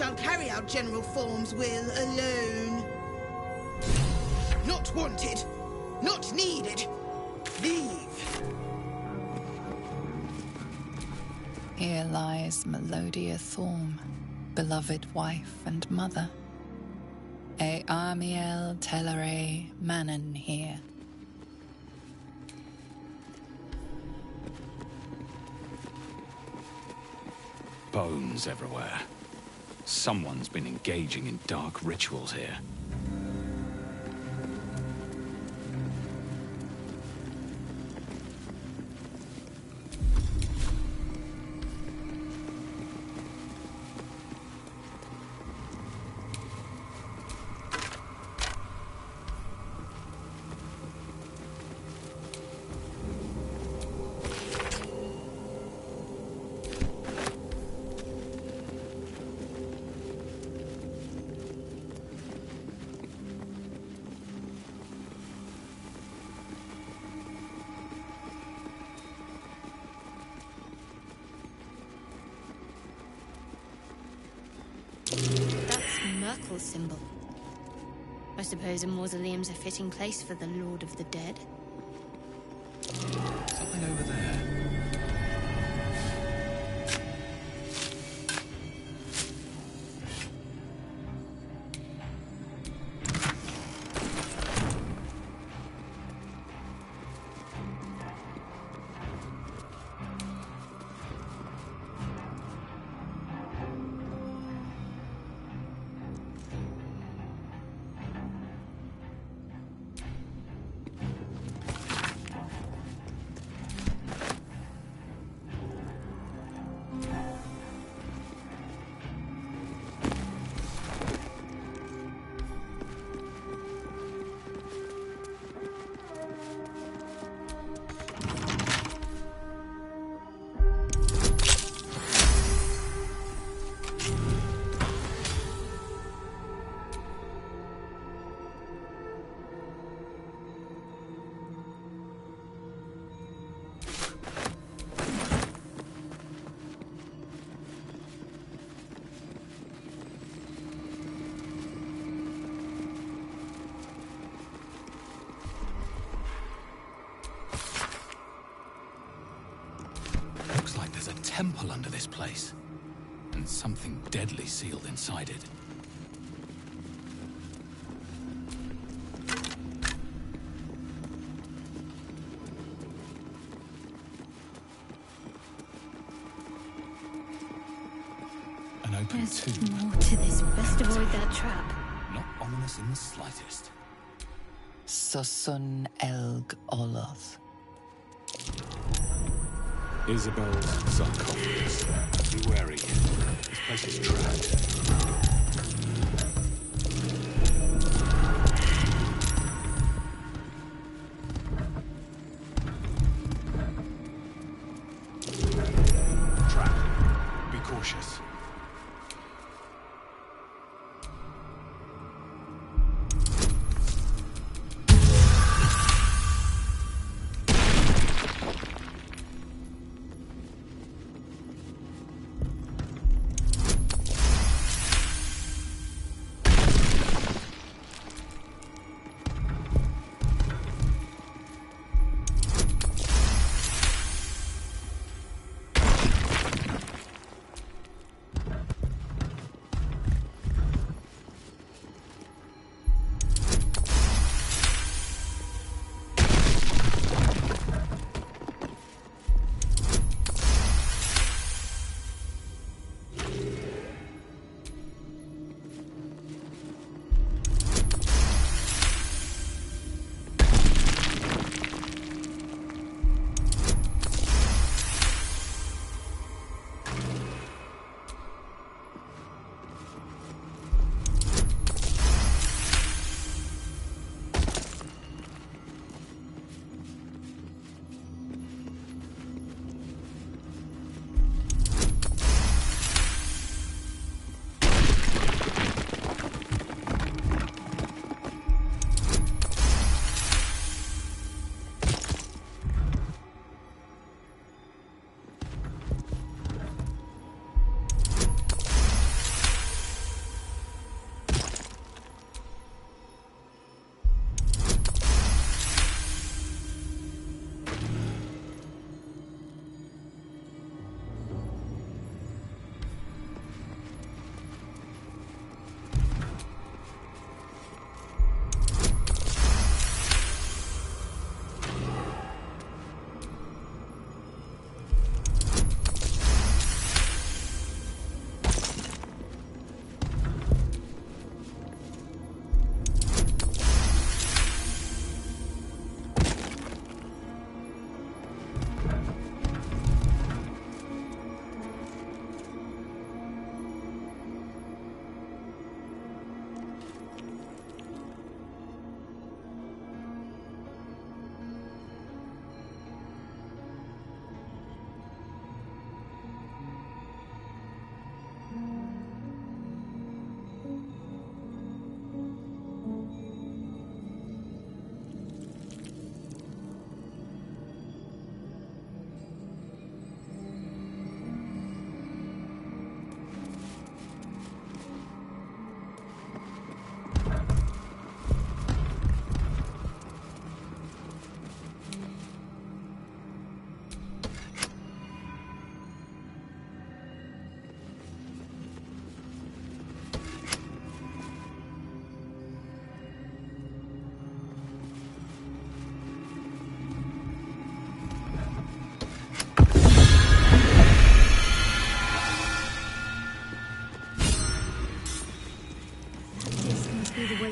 shall carry out General Thorm's will alone. Not wanted. Not needed. Leave. Here lies Melodia Thorm, beloved wife and mother. E Amiel Telere Manon here. Bones everywhere. Someone's been engaging in dark rituals here. Symbol. I suppose a mausoleum's a fitting place for the Lord of the Dead. Something over there. Temple under this place, and something deadly sealed inside it. An open tomb. There's more to this. Best avoid that trap. Not ominous in the slightest. Susun Elg Oloth. Isabel's sarcophagus. Be wary. This place is trapped. Trap. Be cautious.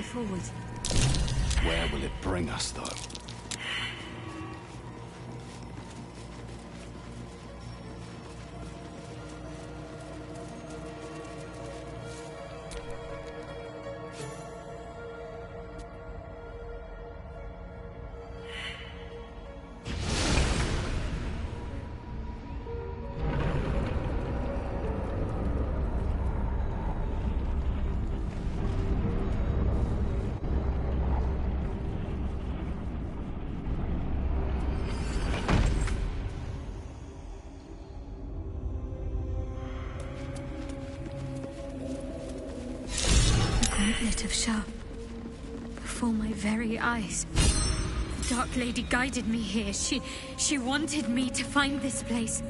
forward. Where will it bring us, though? Gauntlet of Shar. Before my very eyes. The Dark Lady guided me here. She wanted me to find this place.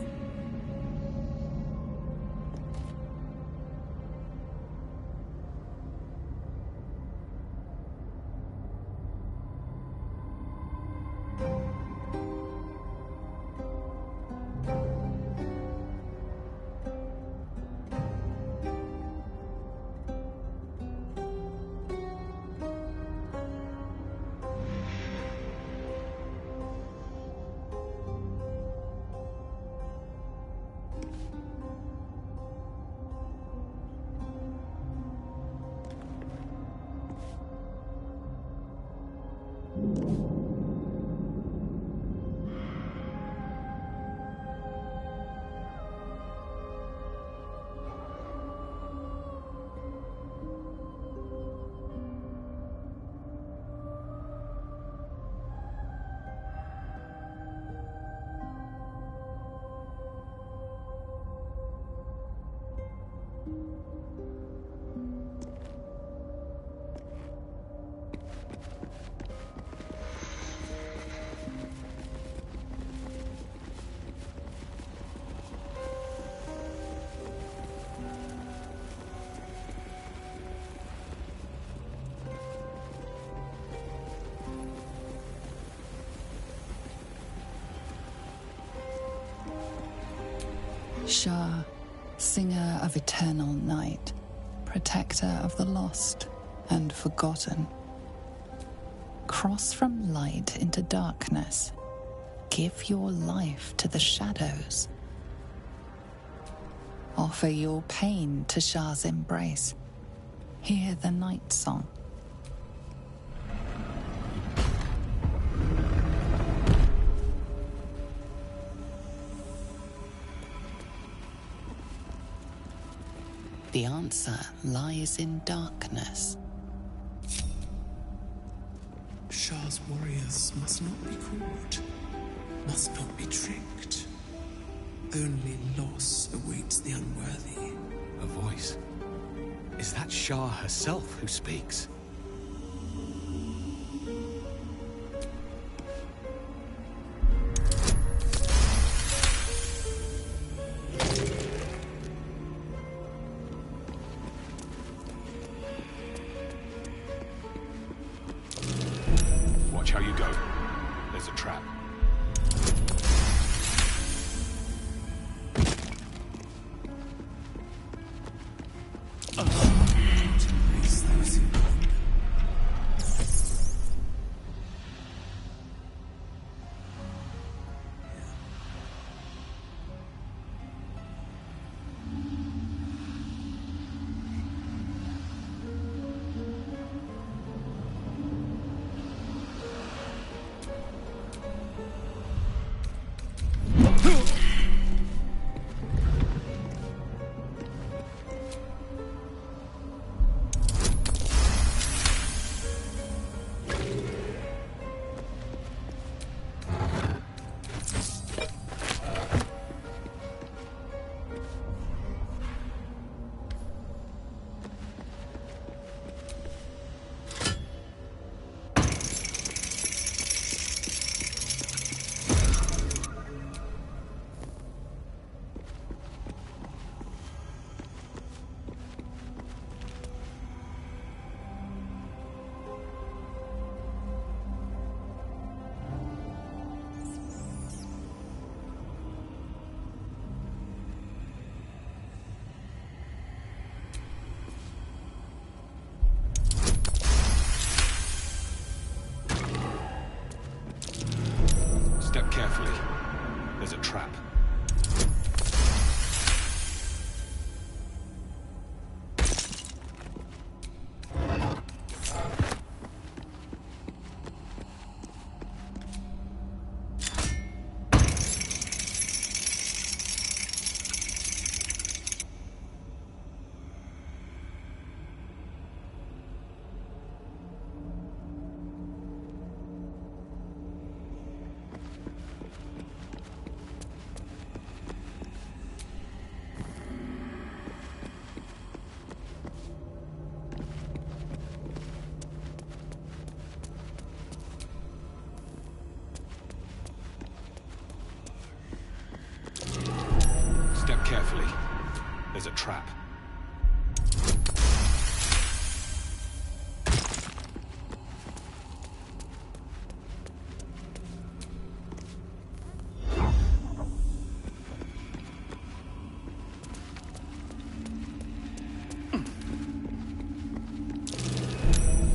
Shar, singer of eternal night, protector of the lost and forgotten. Cross from light into darkness. Give your life to the shadows. Offer your pain to Shar's embrace. Hear the night song. The answer lies in darkness. Shar's warriors must not be caught, must not be tricked. Only loss awaits the unworthy. A voice. Is that Shar herself who speaks? Watch how you go. There's a trap. To embrace those who wander. carefully. There's a trap.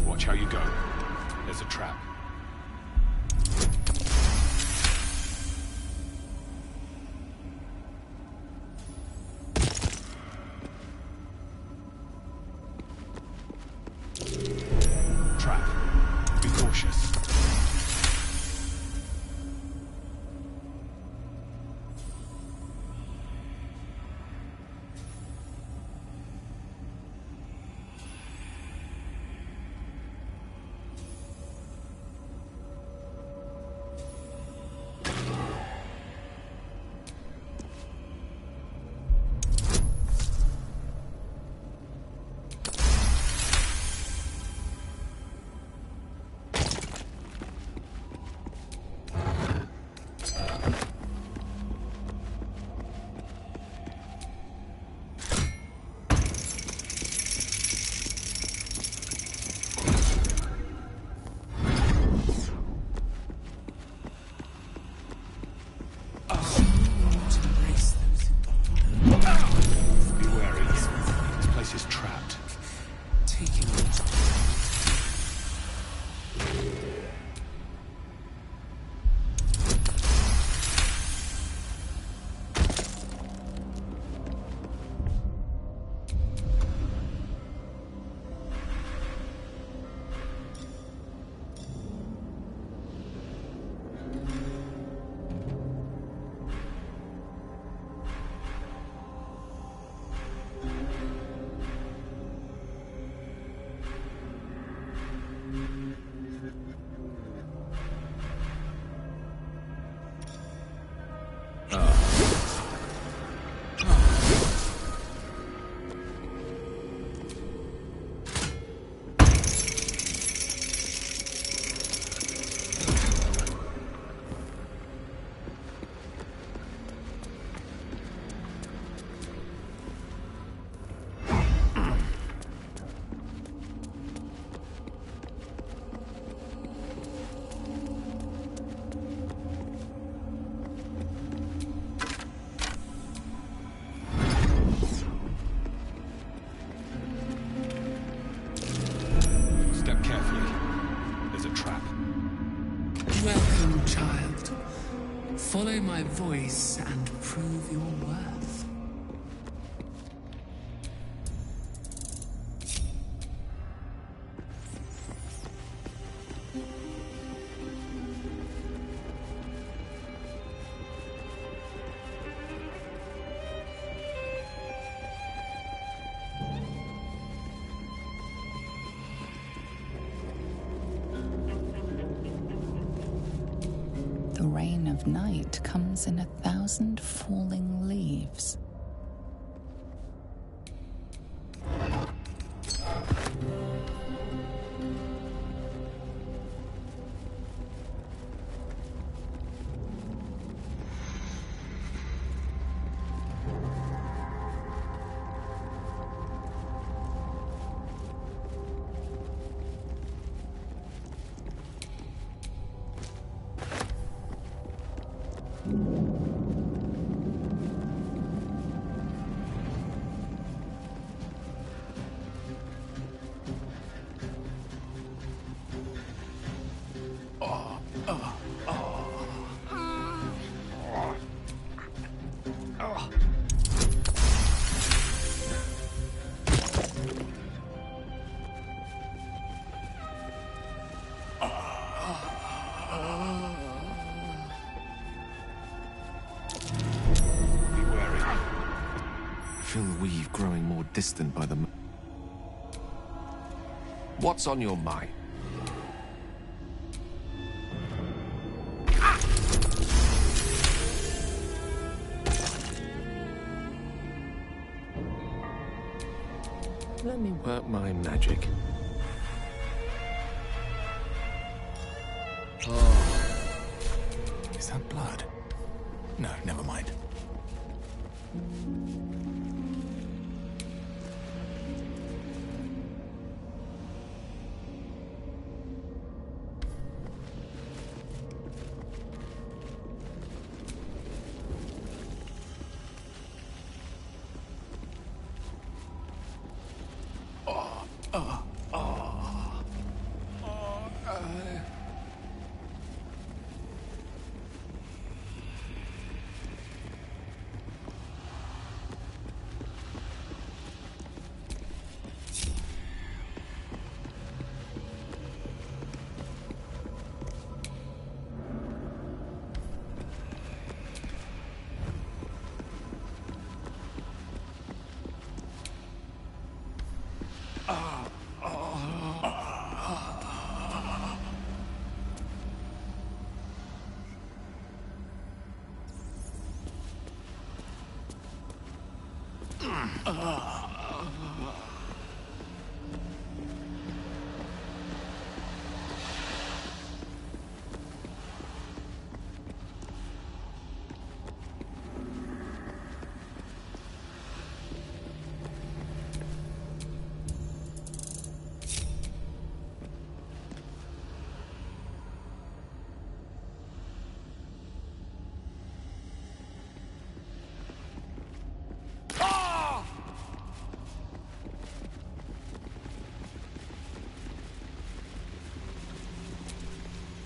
Watch how you go. There's a trap. Trap. Be cautious. Be wary. This place is trapped. Taking it. Step carefully. There's a trap. Welcome, child. Follow my voice and prove your worth. The rain of night comes in 1,000 falling leaves. Feel the weave growing more distant by the... What's on your mind? Let me work my magic. Oh. Is that blood? No, never mind.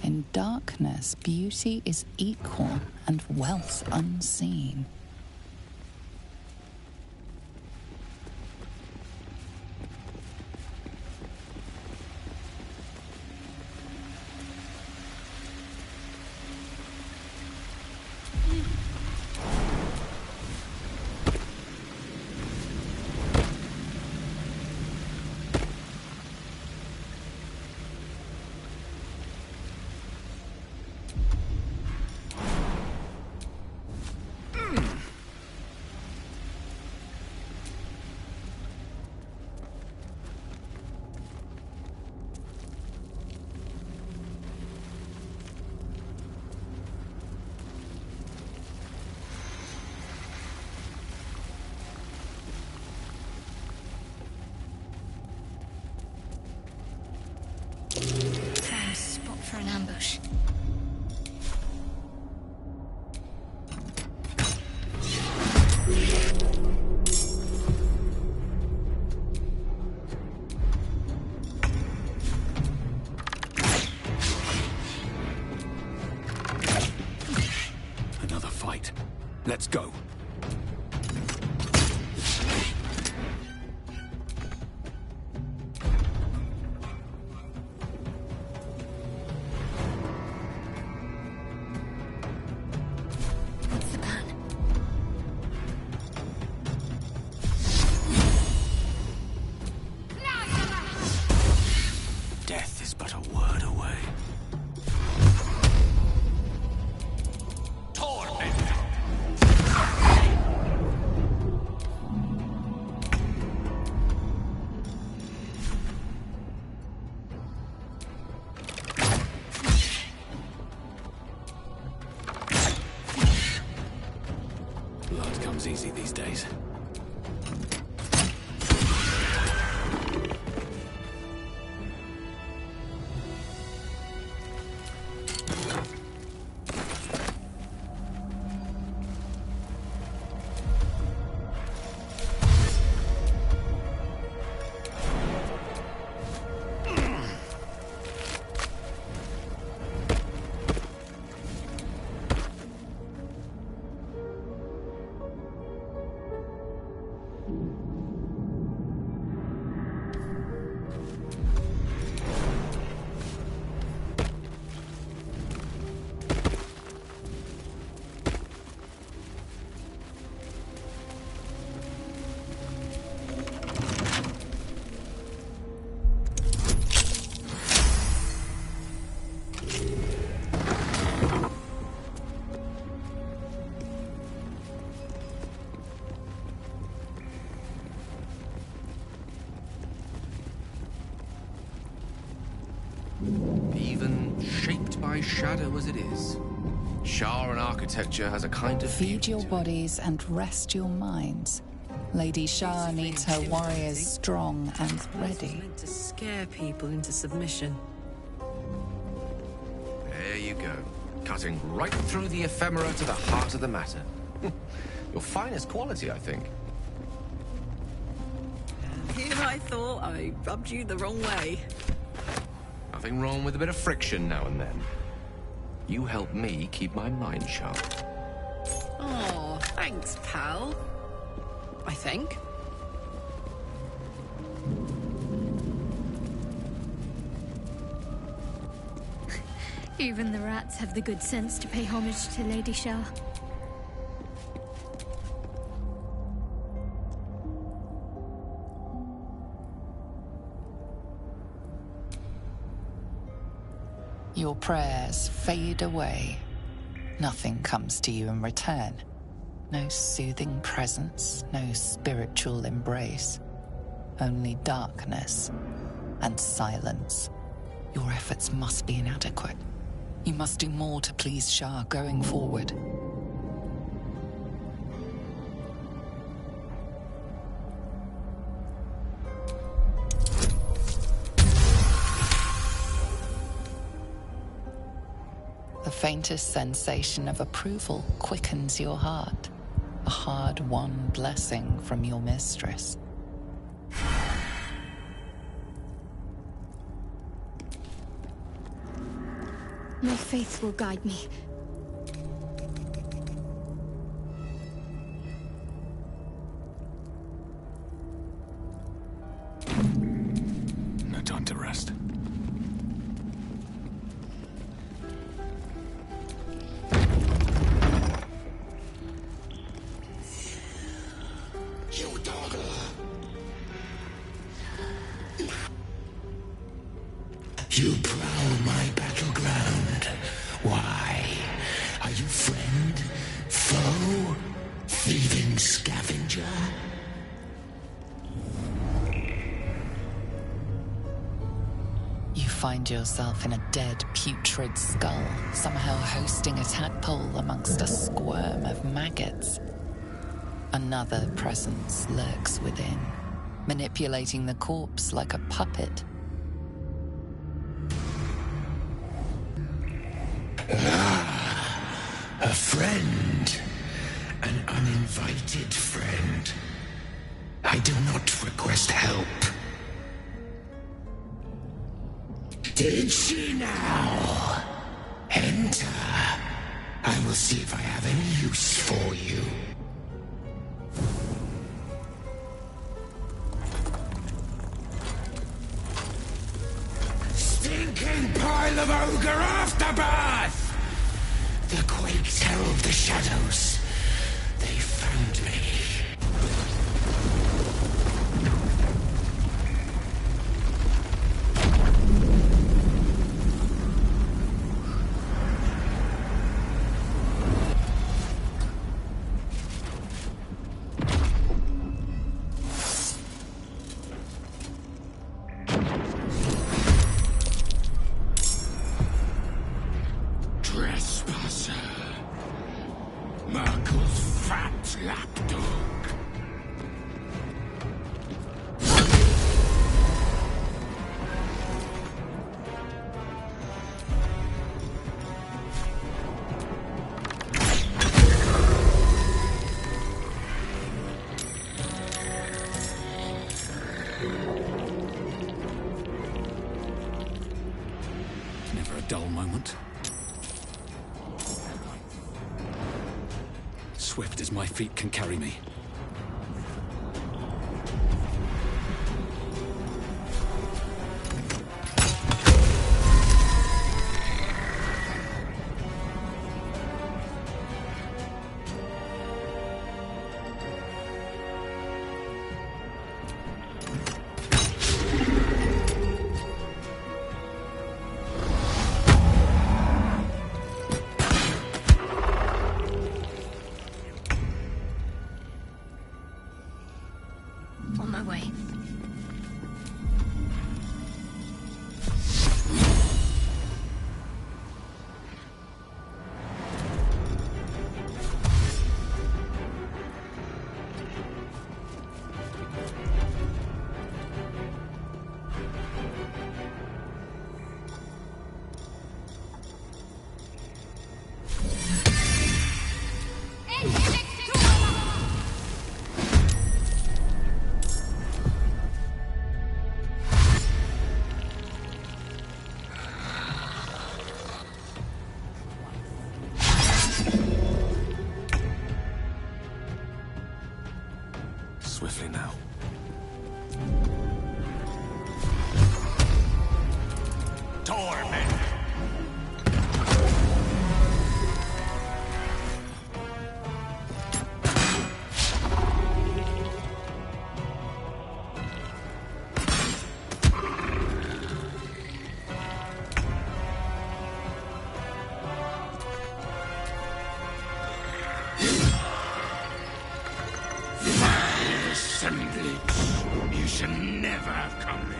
In darkness, beauty is equal and wealth unseen. For an ambush. Another fight. Let's go. Easy these days. Even shaped by shadow as it is, Shar and architecture has a kind of Feed beauty your to it. bodies and rest your minds. Lady Shar needs her warriors strong and ready. Meant to scare people into submission. There you go. Cutting right through the ephemera to the heart of the matter. Your finest quality, I think. Here I thought I rubbed you the wrong way. Nothing wrong with a bit of friction now and then. You help me keep my mind sharp. Oh, thanks, pal. I think. Even the rats have the good sense to pay homage to Lady Shar. Your prayers fade away. Nothing comes to you in return. No soothing presence, no spiritual embrace. Only darkness and silence. Your efforts must be inadequate. You must do more to please Shar going forward. The faintest sensation of approval quickens your heart. A hard-won blessing from your mistress. My faith will guide me. No time to rest. You dawdler. You prowl my battleground. Why? Are you friend? Foe? Thieving scavenger? You find yourself in a dead, putrid skull, somehow hosting a tadpole amongst a squirm of maggots. Another presence lurks within, manipulating the corpse like a puppet. A friend. An uninvited friend. I do not request help. Did she now? Enter. I will see if I have any use for you. Stinking pile of ogre aftermath! The quakes herald the shadows. They found me. Trespasser. Merkel's fat lapdog. Never a dull moment. Swift as my feet can carry me. On my way. swiftly now. Torment! You should never have come here.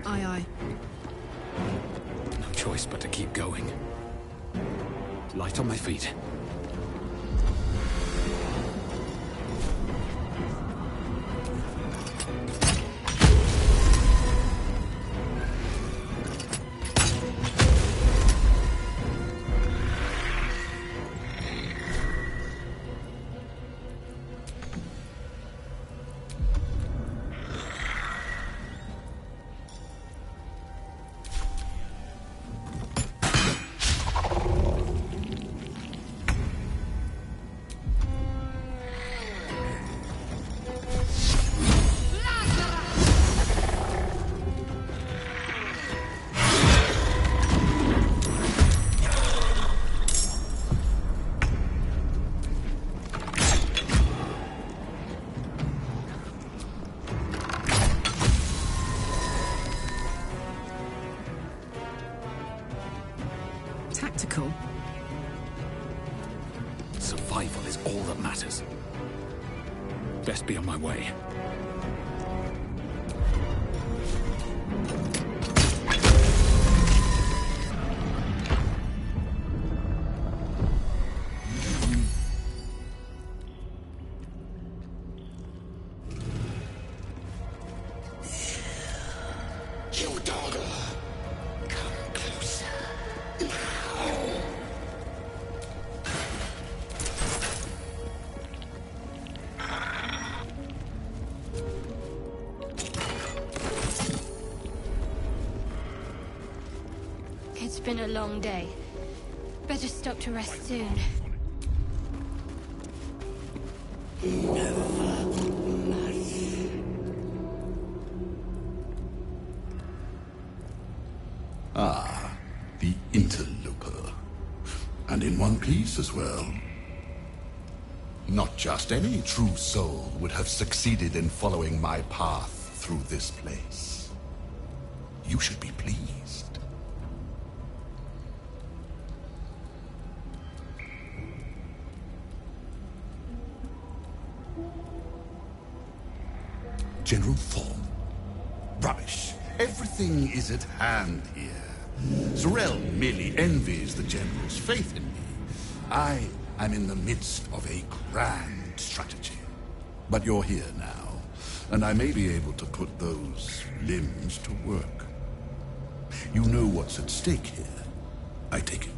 Aye, aye. No choice but to keep going. Light on my feet. Tactical. Survival is all that matters. Best be on my way. It's been a long day. Better stop to rest soon. Ah, the interloper. And in one piece as well. Not just any true soul would have succeeded in following my path through this place. You should be pleased. General Thorm. Rubbish. Everything is at hand here. Zorel merely envies the General's faith in me. I am in the midst of a grand strategy. But you're here now, and I may be able to put those limbs to work. You know what's at stake here, I take it.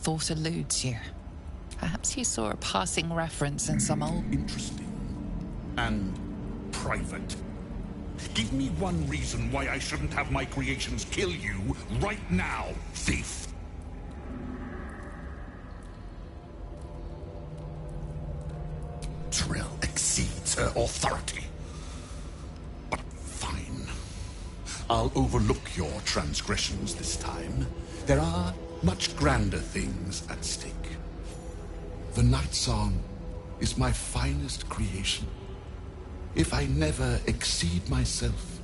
Thought eludes you. Perhaps you saw a passing reference in some old... Interesting. And private. Give me one reason why I shouldn't have my creations kill you right now, thief. Trill exceeds her authority. But fine. I'll overlook your transgressions this time. There are much grander things at stake. The night song is my finest creation. If I never exceed myself,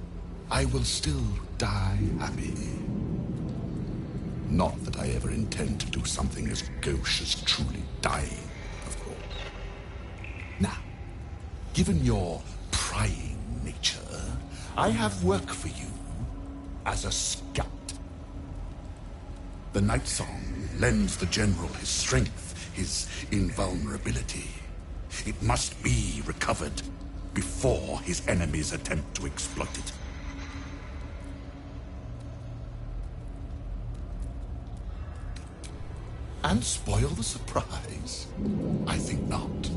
I will still die happy. Not that I ever intend to do something as gauche as truly dying, of course. Now, given your prying nature, I have work for you as a scout. The night song lends the General his strength, his invulnerability. It must be recovered. before his enemies attempt to exploit it. And spoil the surprise? I think not.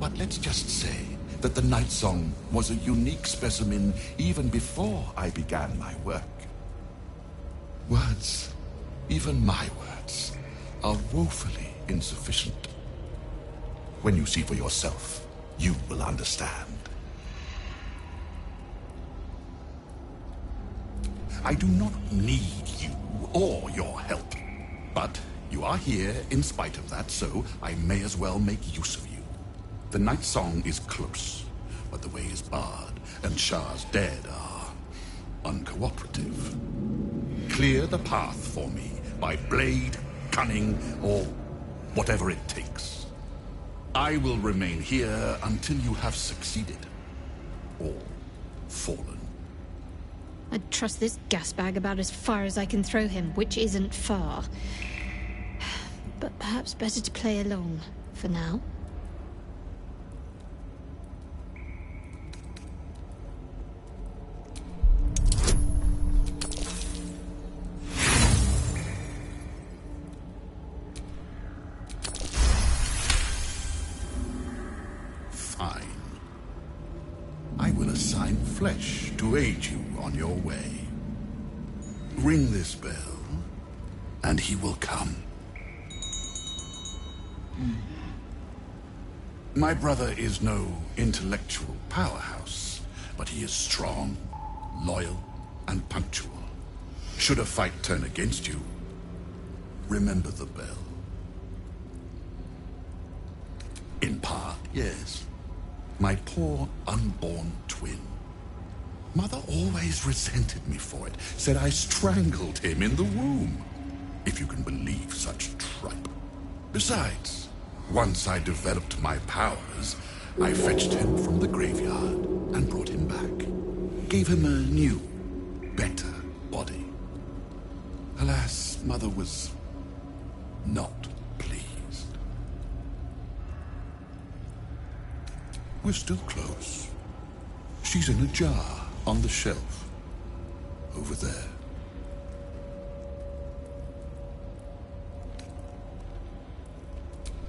But let's just say that the Night Song was a unique specimen even before I began my work. Words, even my words, are woefully insufficient. When you see for yourself, you will understand. I do not need you or your help, but you are here in spite of that, so I may as well make use of you. The Night Song is close, but the way is barred, and Shar's dead are uncooperative. Clear the path for me by blade, cunning, or whatever it takes. I will remain here until you have succeeded, or fallen. I'd trust this gasbag about as far as I can throw him, which isn't far. But perhaps better to play along, for now. Fine. I will assign flesh to aid you on your way. Ring this bell, and he will come. My brother is no intellectual powerhouse, but he is strong, loyal, and punctual. Should a fight turn against you, remember the bell. In part, yes. My poor unborn twin. Mother always resented me for it, said I strangled him in the womb. If you can believe such tripe. Besides, once I developed my powers, I fetched him from the graveyard and brought him back. Gave him a new, better body. Alas, Mother was not pleased. We're still close. She's in a jar on the shelf. Over there.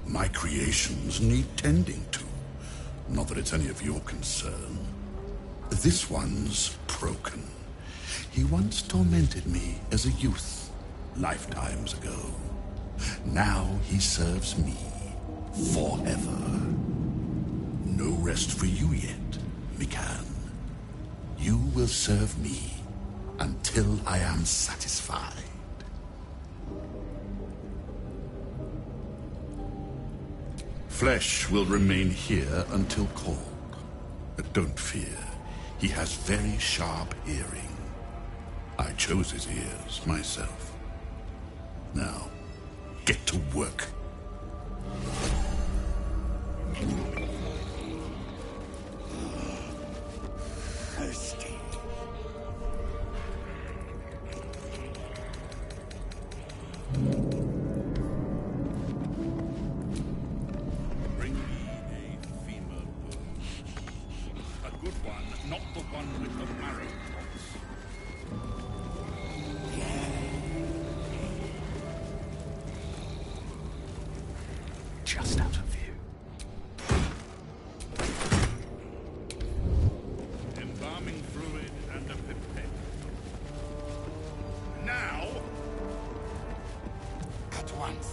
My creations need tending to. Not that it's any of your concern. This one's broken. He once tormented me as a youth, lifetimes ago. Now he serves me forever. No rest for you yet, Mikan. You will serve me until I am satisfied. Flesh will remain here until called. But don't fear, he has very sharp hearing. I chose his ears myself. Now, get to work. Thirsty. Bring me a female bone. A good one, not the one with the marrow pots. Just out of view. Embalming fluid and a pipette. Now! At once.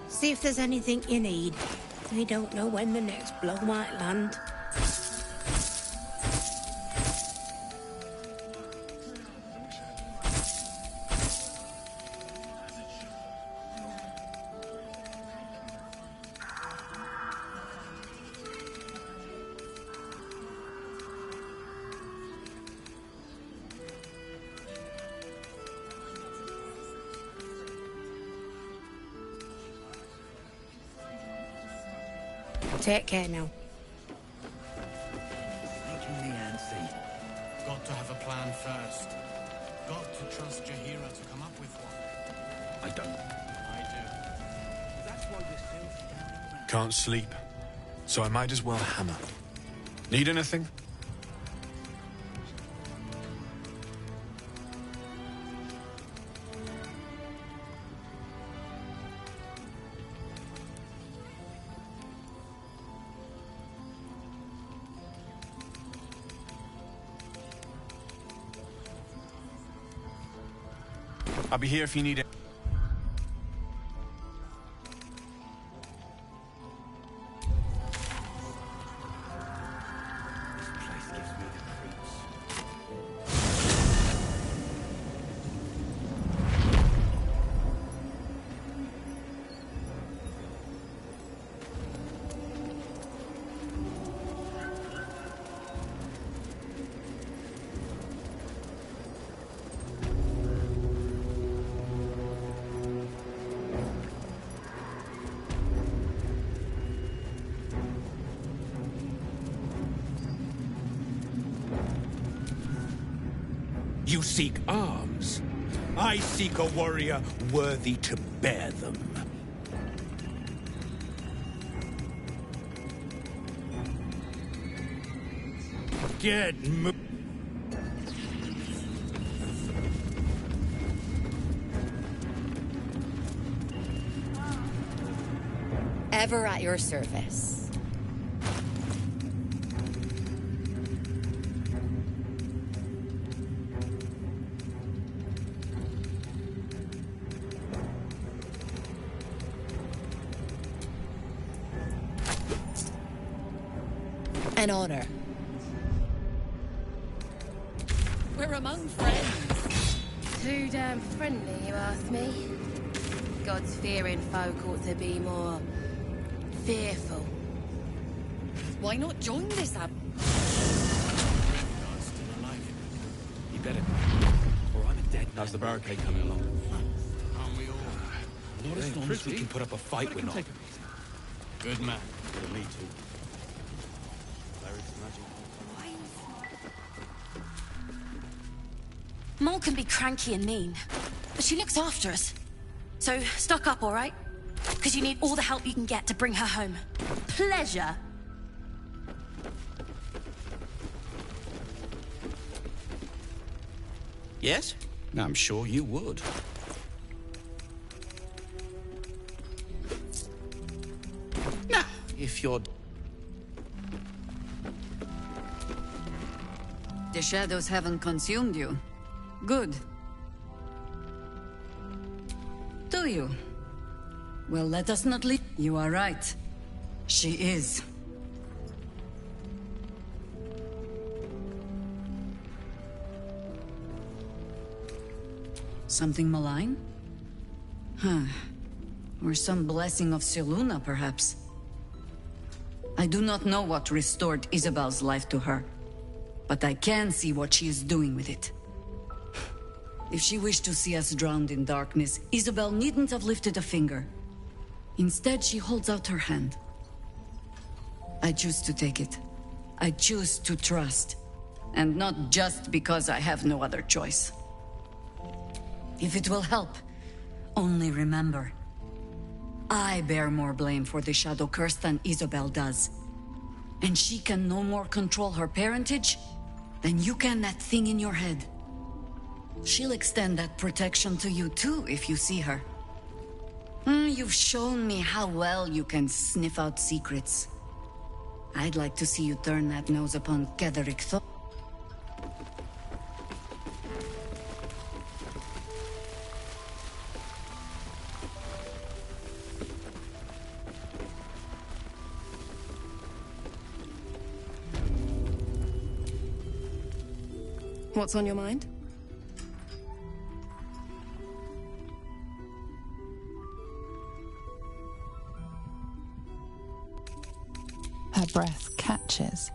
See if there's anything you need. We don't know when the next blow might land. Take care now. Got to have a plan first. Got to trust Jahira to come up with one. I don't. I do. That's why we're still standing around. Can't sleep, so I might as well hammer. Need anything? I'll be here if you need it. You seek arms. I seek a warrior worthy to bear them. Get Ever at your service. An honor. We're among friends. Too damn friendly, you ask me? God's fearing folk ought to be more fearful. Why not join this up? You better. Or I'm a dead. How's the barricade coming along? Not as long as we can put up a fight, we're not. Good man. Me too. Mol can be cranky and mean, but she looks after us. So, stock up, all right? Because you need all the help you can get to bring her home. Pleasure. Yes? I'm sure you would. Now, if you're... The shadows haven't consumed you. Good. Do you? Well, let us not leave. You are right. She is. Something malign? Huh. Or some blessing of Seluna, perhaps. I do not know what restored Isabel's life to her, but I can see what she is doing with it. If she wished to see us drowned in darkness, Isabel needn't have lifted a finger. Instead, she holds out her hand. I choose to take it. I choose to trust. And not just because I have no other choice. If it will help, only remember, I bear more blame for the Shadow Curse than Isabel does. And she can no more control her parentage than you can that thing in your head. She'll extend that protection to you too, if you see her. You've shown me how well you can sniff out secrets. I'd like to see you turn that nose upon Ketheric Thorm. What's on your mind? Her breath catches.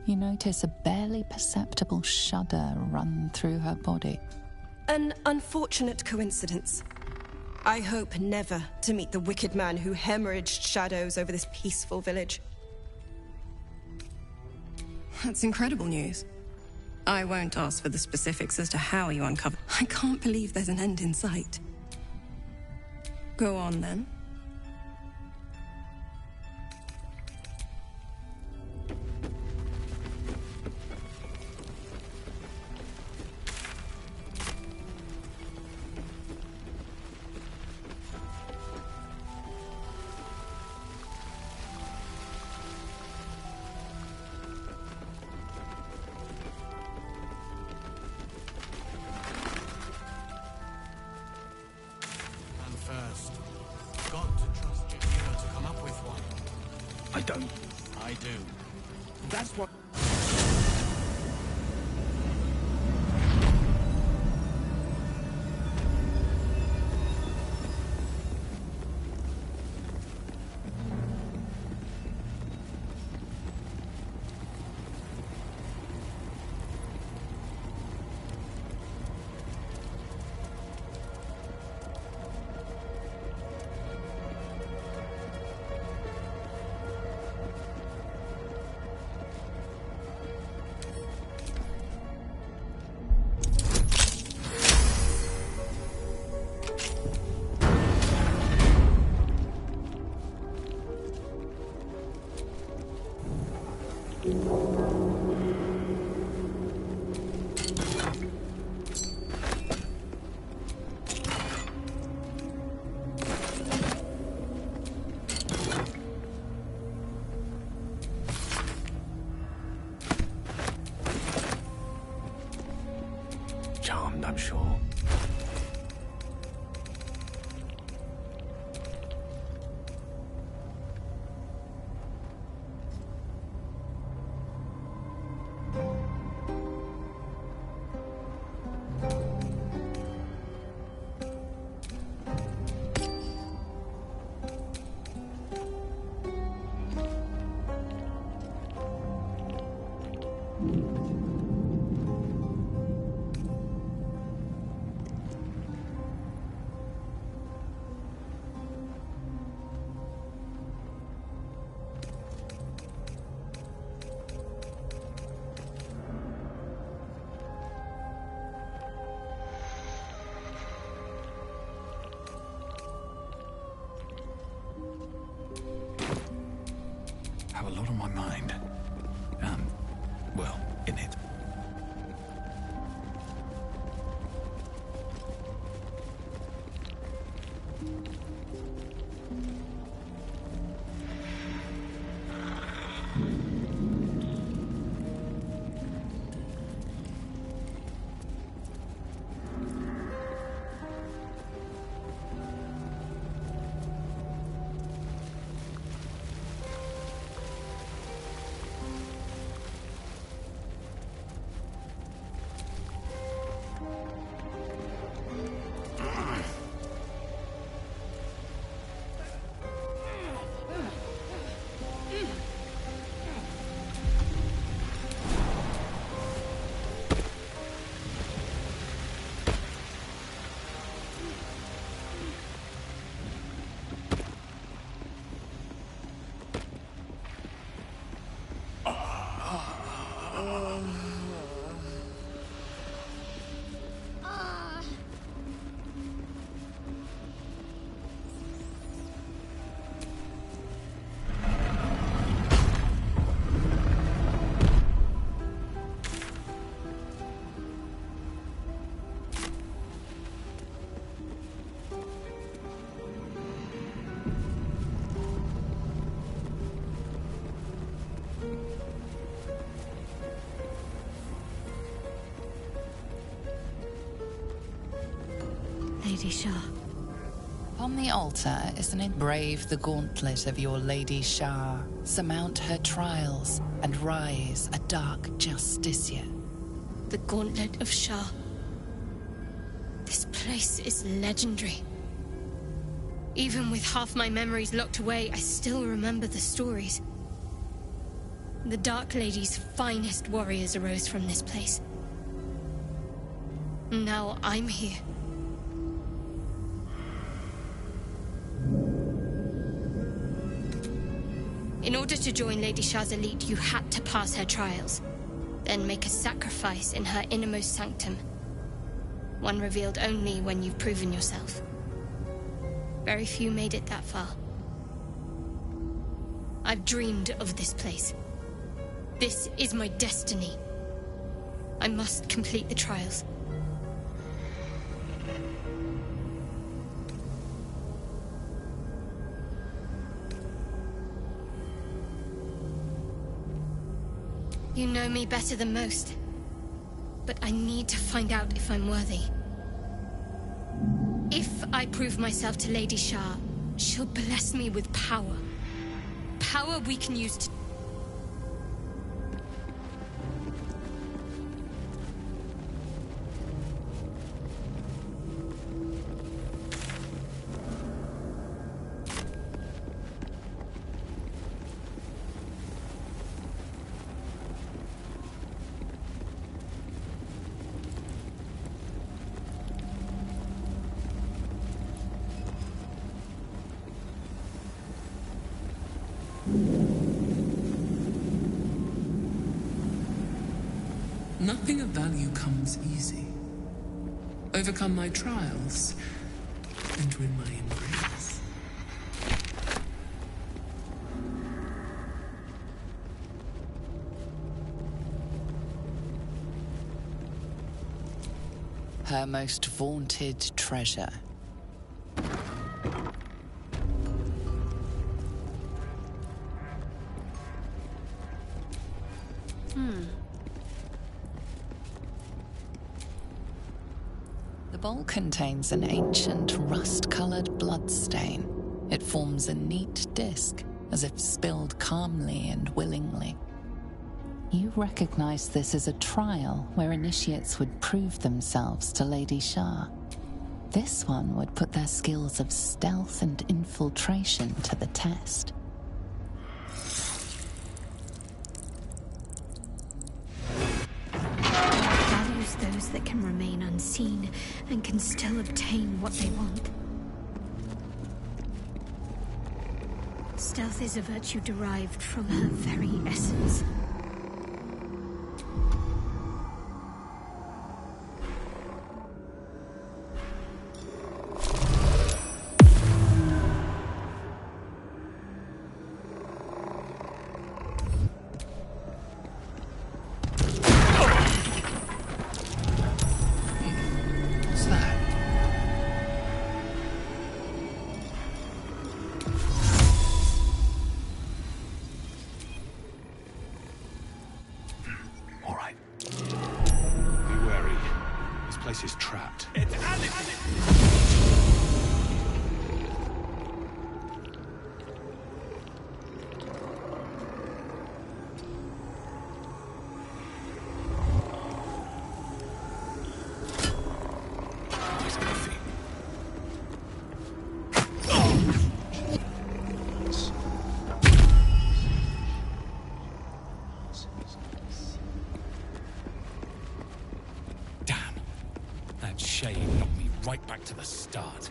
You notice a barely perceptible shudder run through her body. An unfortunate coincidence. I hope never to meet the wicked man who hemorrhaged shadows over this peaceful village. That's incredible news. I won't ask for the specifics as to how you uncovered. I can't believe there's an end in sight. Go on, then. I don't. I do. That's what... Charmed, I'm sure. Lady Shar. On the altar, isn't it brave the gauntlet of your Lady Shar? Surmount her trials and rise a dark justiciar. The gauntlet of Shar. This place is legendary. Even with half my memories locked away, I still remember the stories. The Dark Lady's finest warriors arose from this place. Now I'm here. In order to join Lady Shar's elite, you had to pass her trials, then make a sacrifice in her innermost sanctum. One revealed only when you've proven yourself. Very few made it that far. I've dreamed of this place. This is my destiny. I must complete the trials. You know me better than most, but I need to find out if I'm worthy. If I prove myself to Lady Shar, she'll bless me with power. Power we can use to... Nothing of value comes easy. Overcome my trials, and win my embrace. Her most vaunted treasure. The bowl contains an ancient rust-colored bloodstain. It forms a neat disc, as if spilled calmly and willingly. You recognize this as a trial where initiates would prove themselves to Lady Shar. This one would put their skills of stealth and infiltration to the test. Values those that can remain unseen and can still obtain what they want. Stealth is a virtue derived from her very essence. Is trapped. Right back to the start.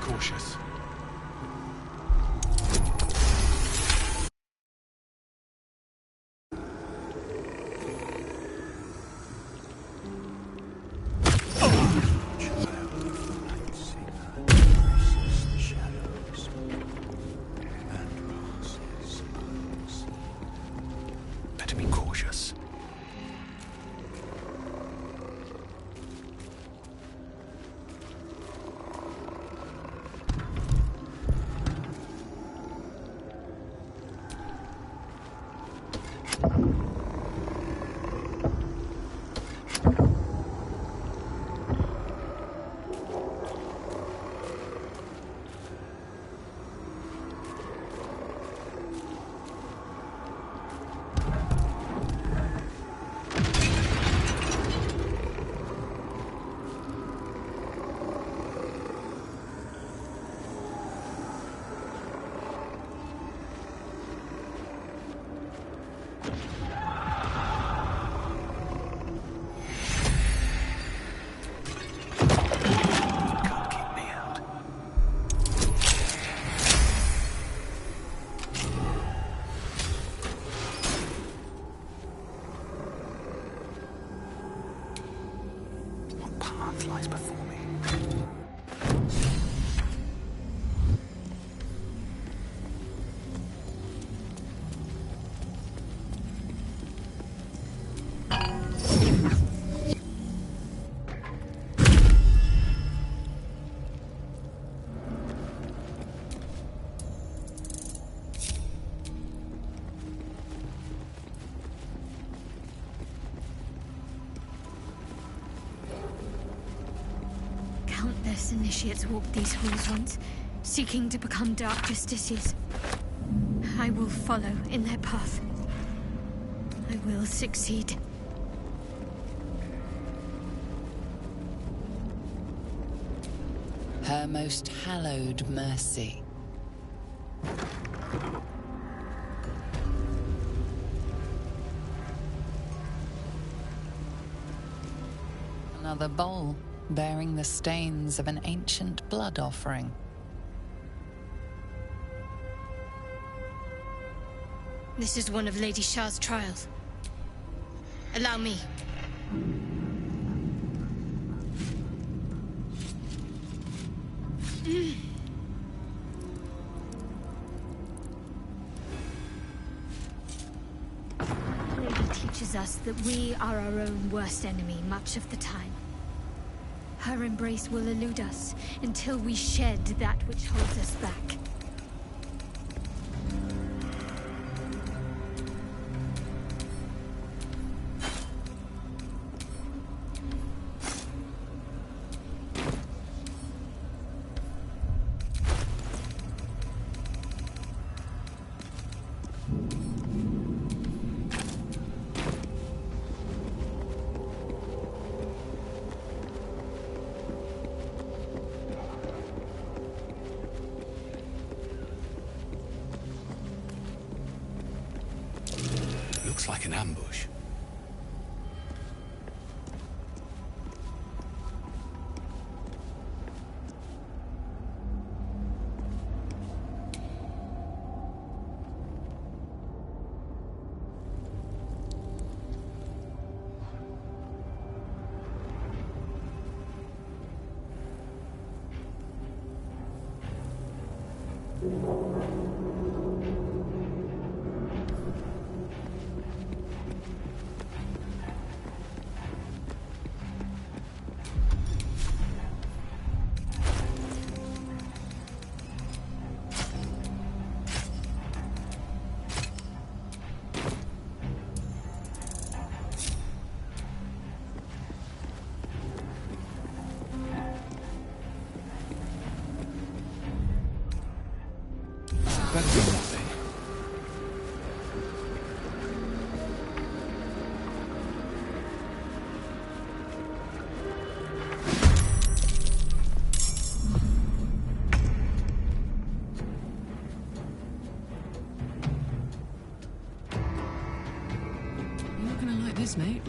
cautious. Better be cautious. Lies before me. Countless initiates walked these halls once, seeking to become dark justiciars. I will follow in their path. I will succeed. Her most hallowed mercy. Another bowl, bearing the stains of an ancient blood offering. This is one of Lady Shar's trials. Allow me. Lady teaches us that we are our own worst enemy much of the time. Her embrace will elude us until we shed that which holds us back. Looks like an ambush. Better be nothing. You're not gonna like this, mate.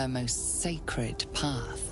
her most sacred path.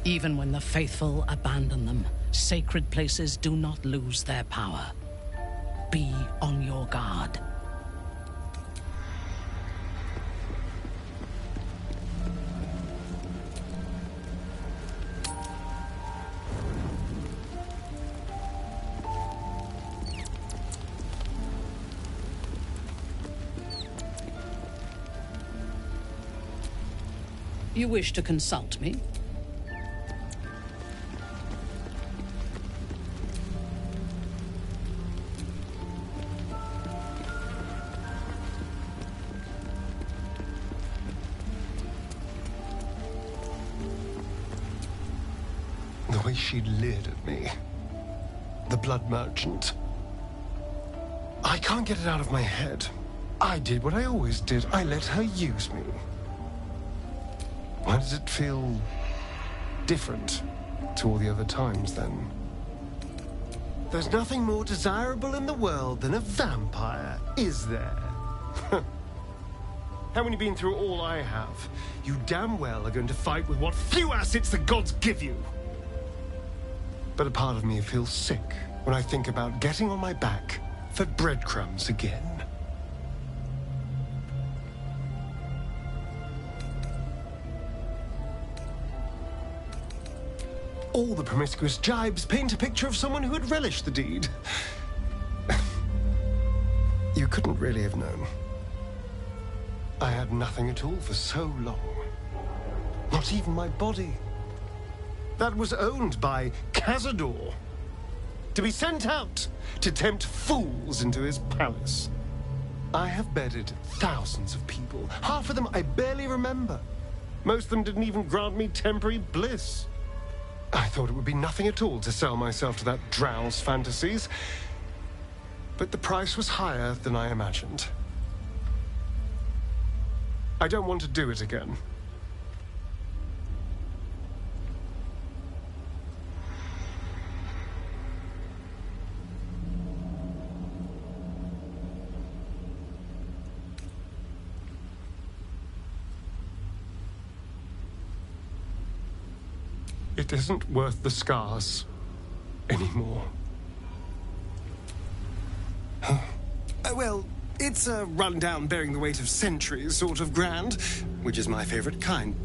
Even when the faithful abandon them, sacred places do not lose their power. Be on your guard. You wish to consult me? The way she leered at me. The blood merchant. I can't get it out of my head. I did what I always did. I let her use me. Why does it feel different to all the other times, then? There's nothing more desirable in the world than a vampire, is there? Haven't you been through all I have? You damn well are going to fight with what few assets the gods give you. But a part of me feels sick when I think about getting on my back for breadcrumbs again. All the promiscuous jibes paint a picture of someone who had relished the deed. You couldn't really have known. I had nothing at all for so long. Not even my body. That was owned by Cazador. To be sent out to tempt fools into his palace. I have bedded thousands of people. Half of them I barely remember. Most of them didn't even grant me temporary bliss. I thought it would be nothing at all to sell myself to that drow's fantasies. But the price was higher than I imagined. I don't want to do it again. It isn't worth the scars anymore. Well, it's a rundown bearing the weight of centuries sort of grand, which is my favorite kind.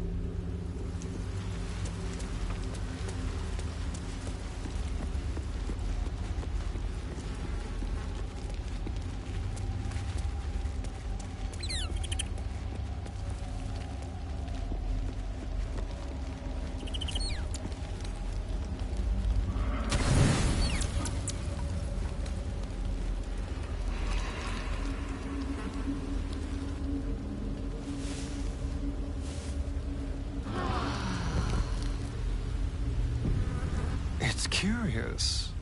Curious.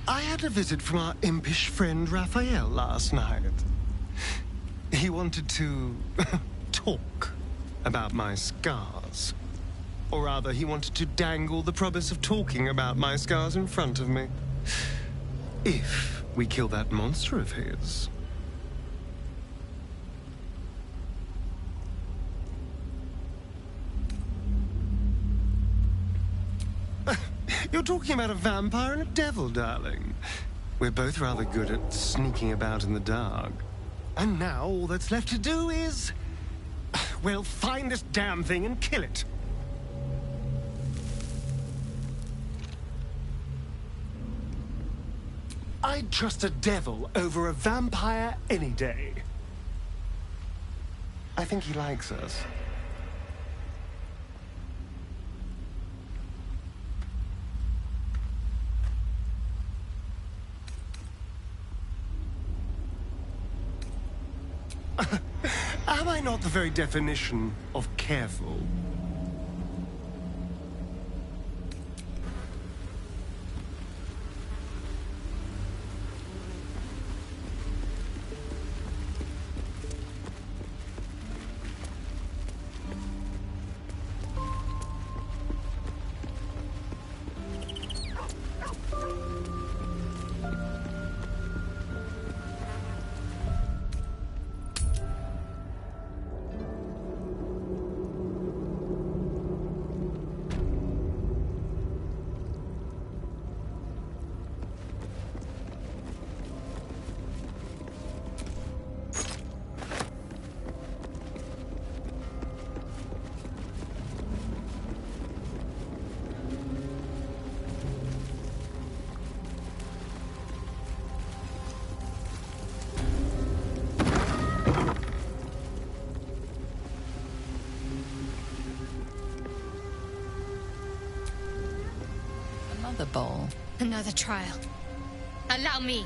I had a visit from our impish friend Raphael last night. He wanted to talk about my scars. Or rather, he wanted to dangle the promise of talking about my scars in front of me. If we kill that monster of his. You're talking about a vampire and a devil, darling. We're both rather good at sneaking about in the dark. And now all that's left to do is... well, find this damn thing and kill it. I'd trust a devil over a vampire any day. I think he likes us. Am I not the very definition of careful? The bowl. Another trial. Allow me.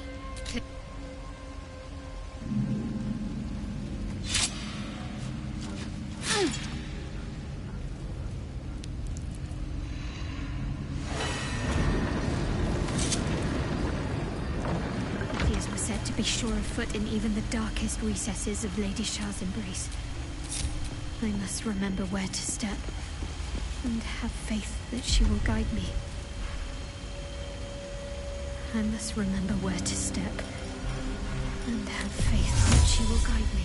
Fears were said to be sure of foot in even the darkest recesses of Lady Shar's embrace. I must remember where to step, and have faith that she will guide me. I must remember where to step, and have faith that she will guide me.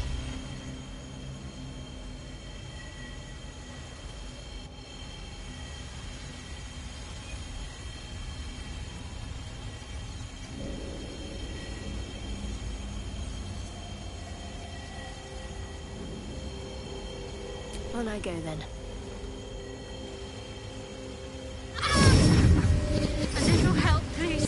On I go then. A little help, please.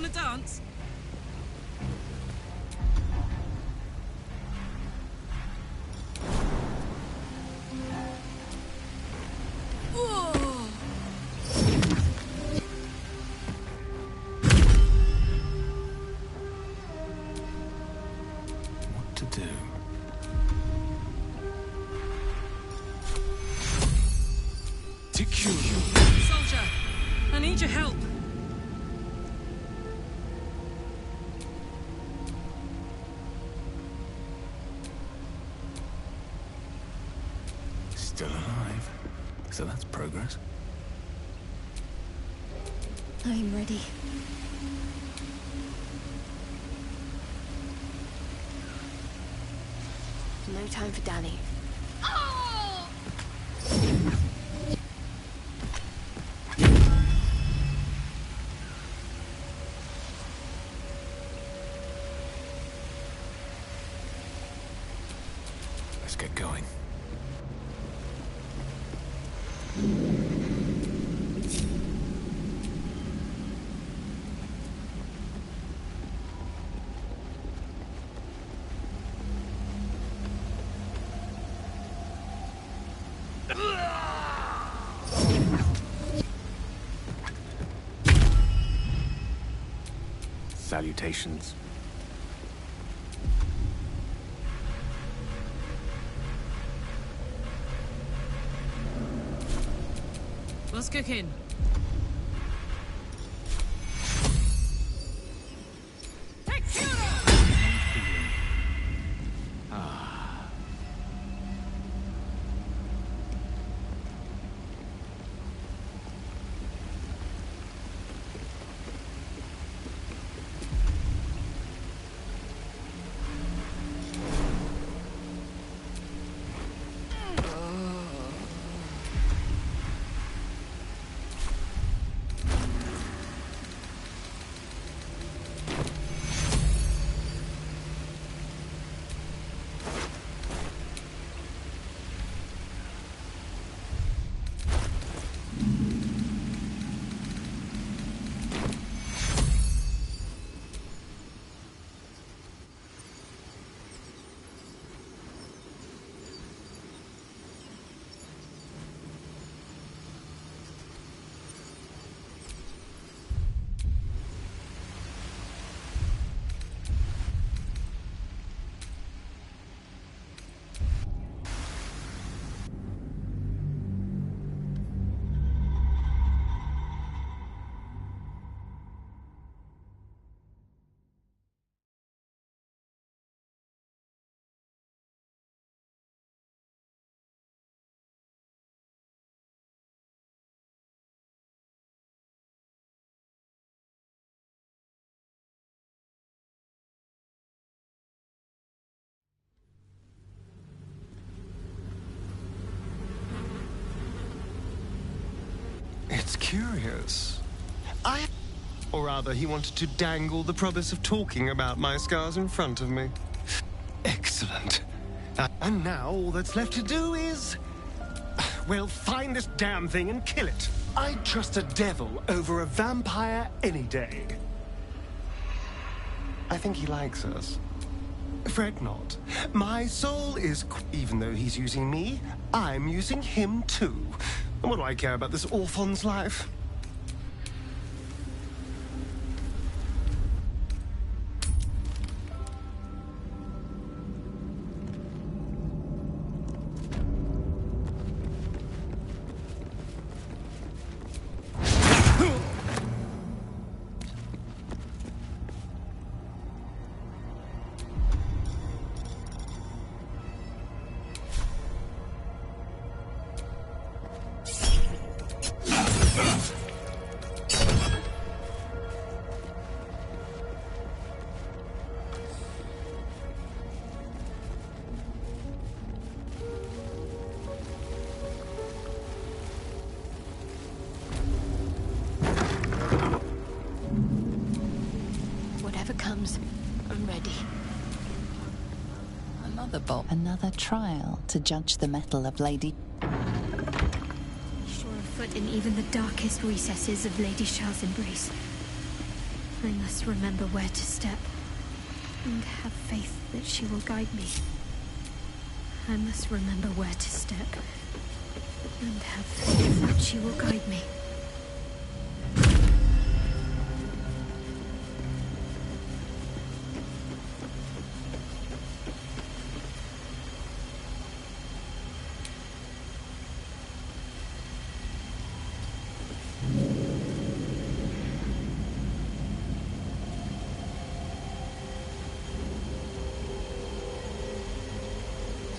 want to dance? What to do? Soldier, I need your help. Still alive. So that's progress. I'm ready. No time for Danny. Let's get going. Salutations. What's cooking? It's curious. Or rather, he wanted to dangle the promise of talking about my scars in front of me. Excellent. And now all that's left to do is... well, find this damn thing and kill it. I'd trust a devil over a vampire any day. I think he likes us. Fret not. My soul is... even though he's using me, I'm using him too. And what do I care about this orphan's life? Another trial to judge the mettle of Lady... Sure of foot in even the darkest recesses of Lady Shar's embrace. I must remember where to step, and have faith that she will guide me. I must remember where to step, and have faith that she will guide me.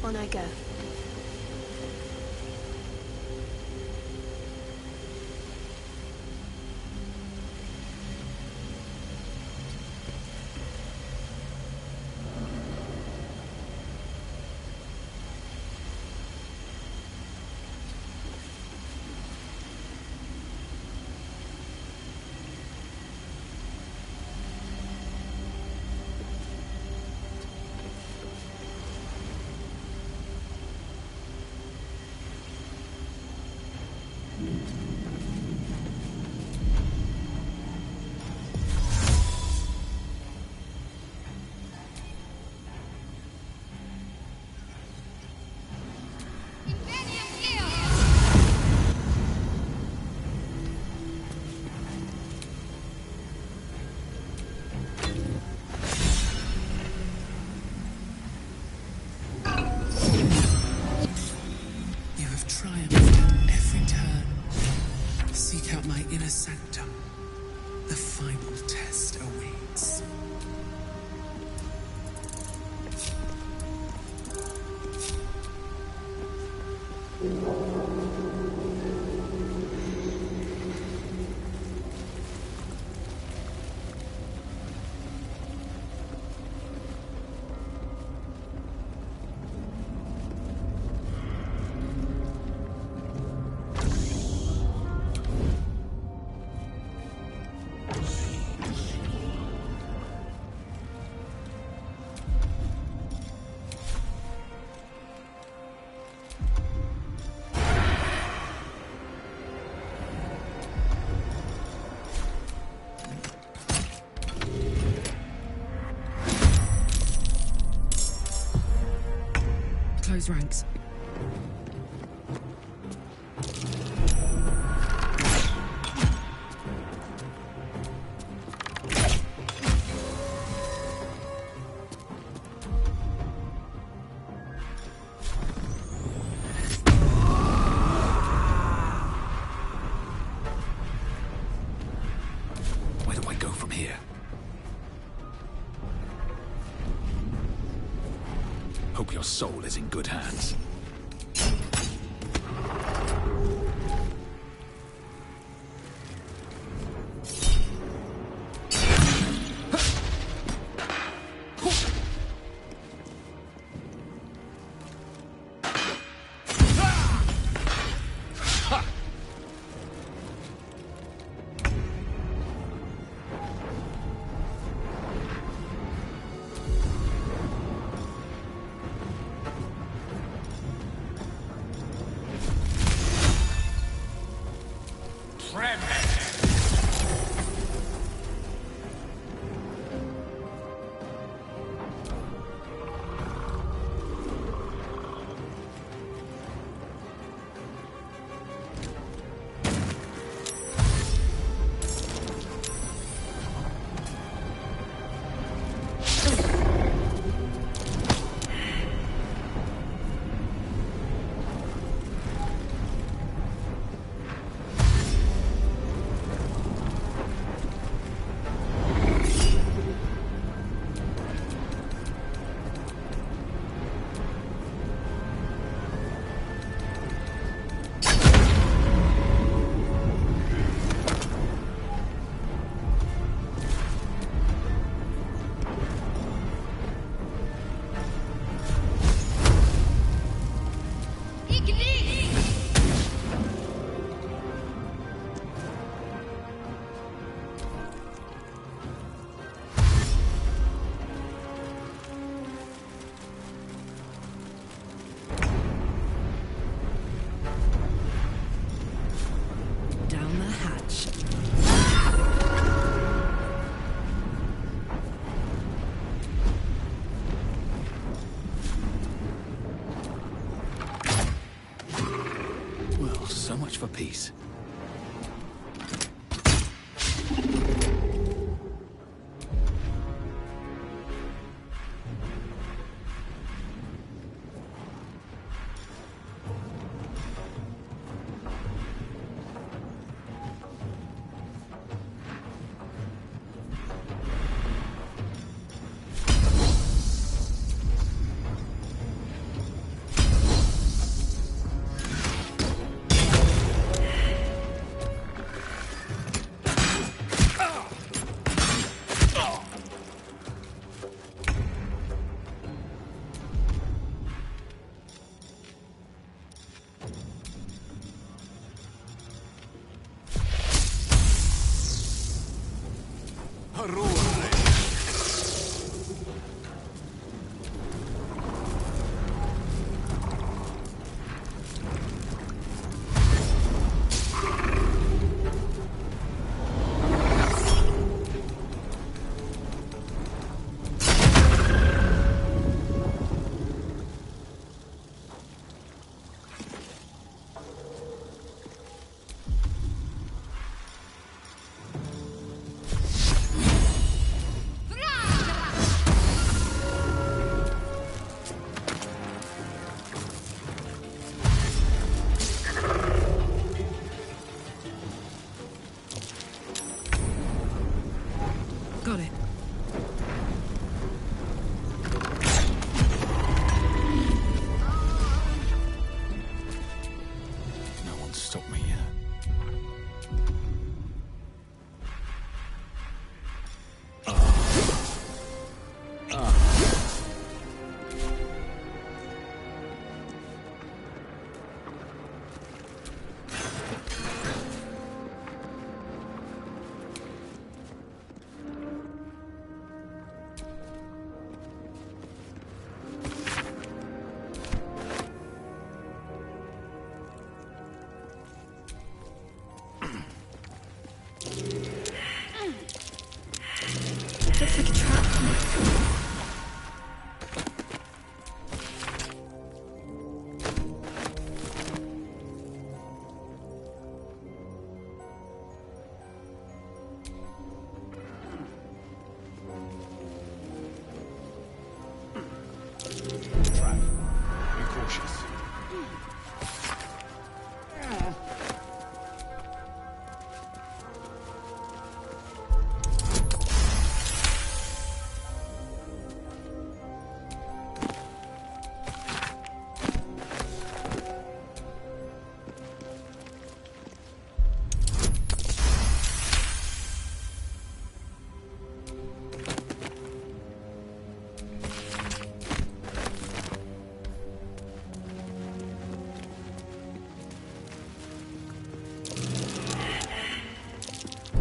On I go. Sanctum. The final test awaits. Close ranks. Where do I go from here? Hope your soul is in good hands. peace. Got it. No one's stopped me yet. Looks like a trap. Trap. Be cautious.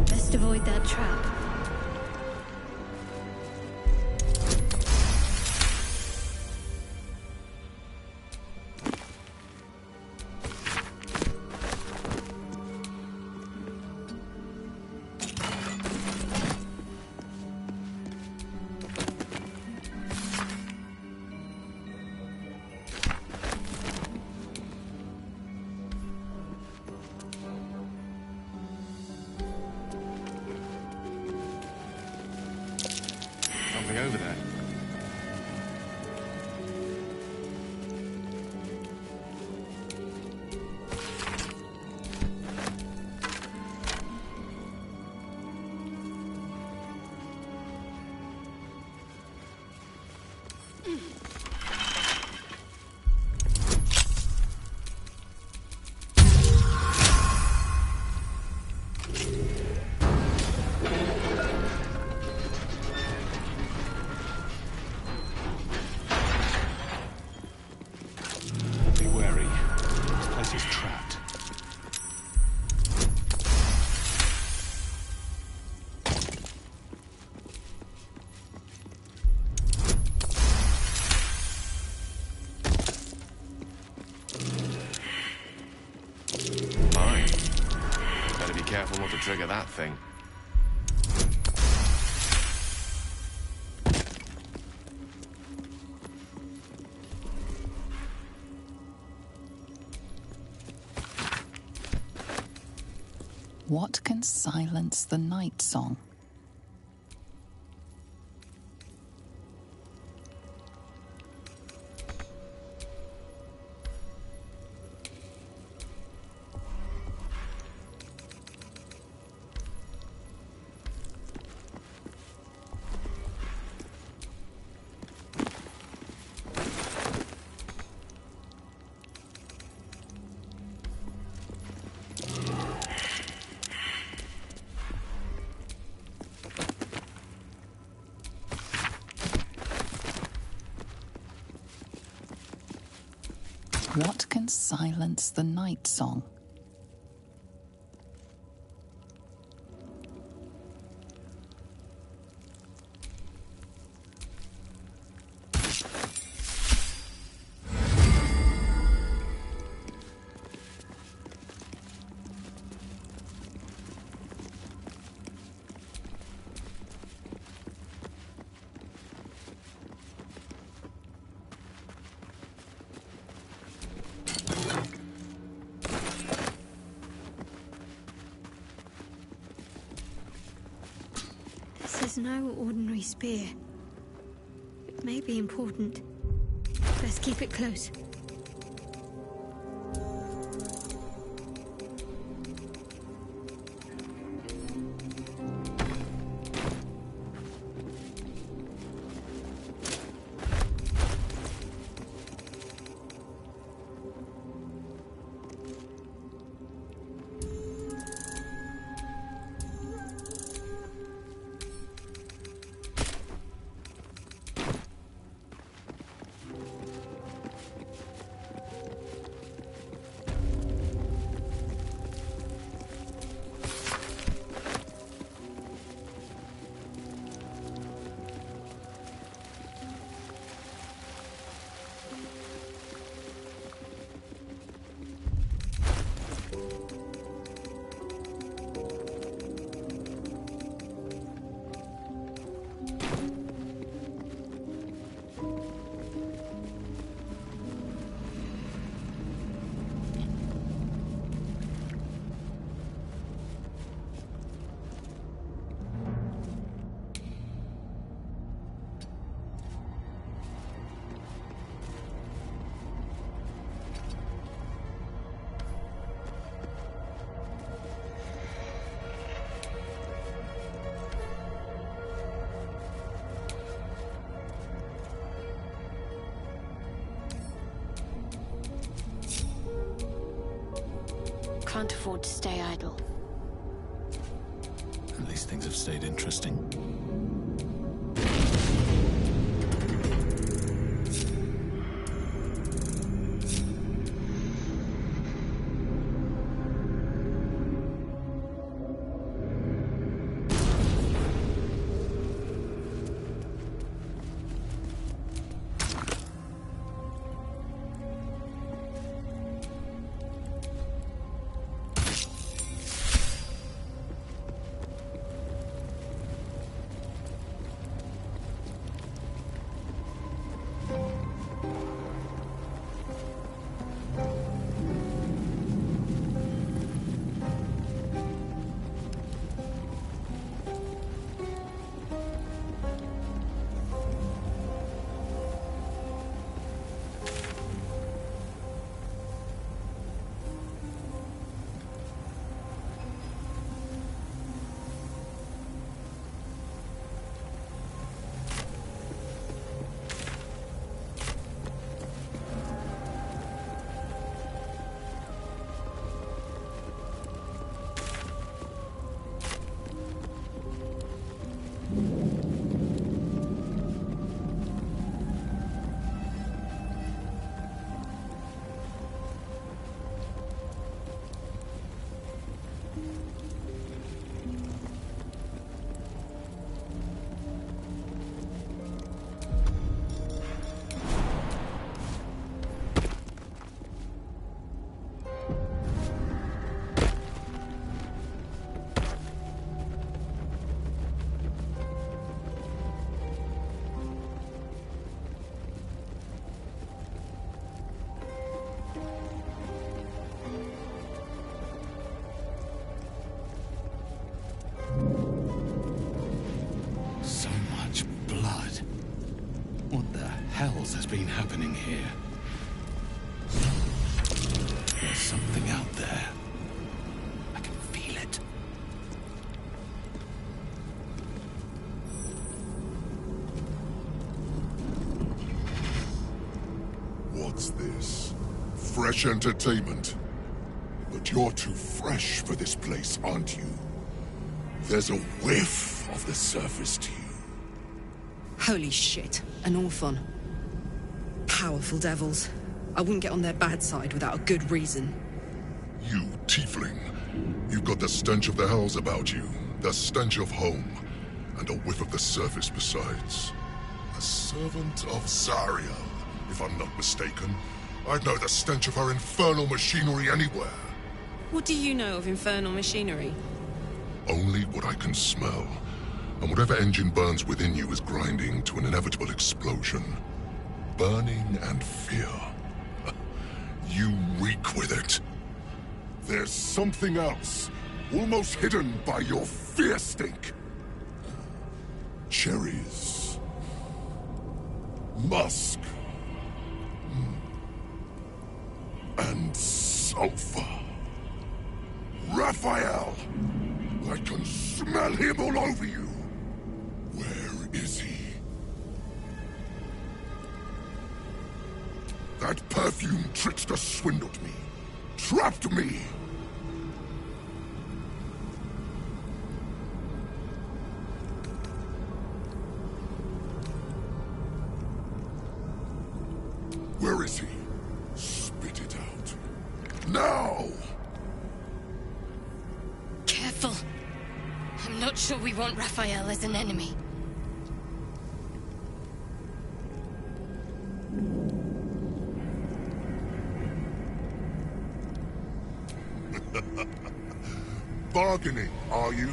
Best avoid that trap. Something over there. Be wary. This place is trapped. Fine. Better be careful not to trigger that thing. What can silence the night song? What can silence the night song? This is no ordinary spear. It may be important. Best keep it close. Can't afford to stay idle. At least things have stayed interesting. been happening here? There's something out there. I can feel it. What's this? Fresh entertainment? But you're too fresh for this place, aren't you? There's a whiff of the surface to you. Holy shit, an orphan. Powerful devils. I wouldn't get on their bad side without a good reason. You tiefling. You've got the stench of the hells about you, the stench of home, and a whiff of the surface besides. A servant of Zariel, if I'm not mistaken. I'd know the stench of her infernal machinery anywhere. What do you know of infernal machinery? Only what I can smell. And whatever engine burns within you is grinding to an inevitable explosion. Burning and fear. You reek with it. There's something else, almost hidden by your fear stink. Cherries. Musk. And sulfur. Raphael! I can smell him all over you. Where is he? That perfume trickster swindled me. Trapped me. Where is he? Spit it out. Now! Careful. I'm not sure we want Raphael as an enemy. Bargaining, are you?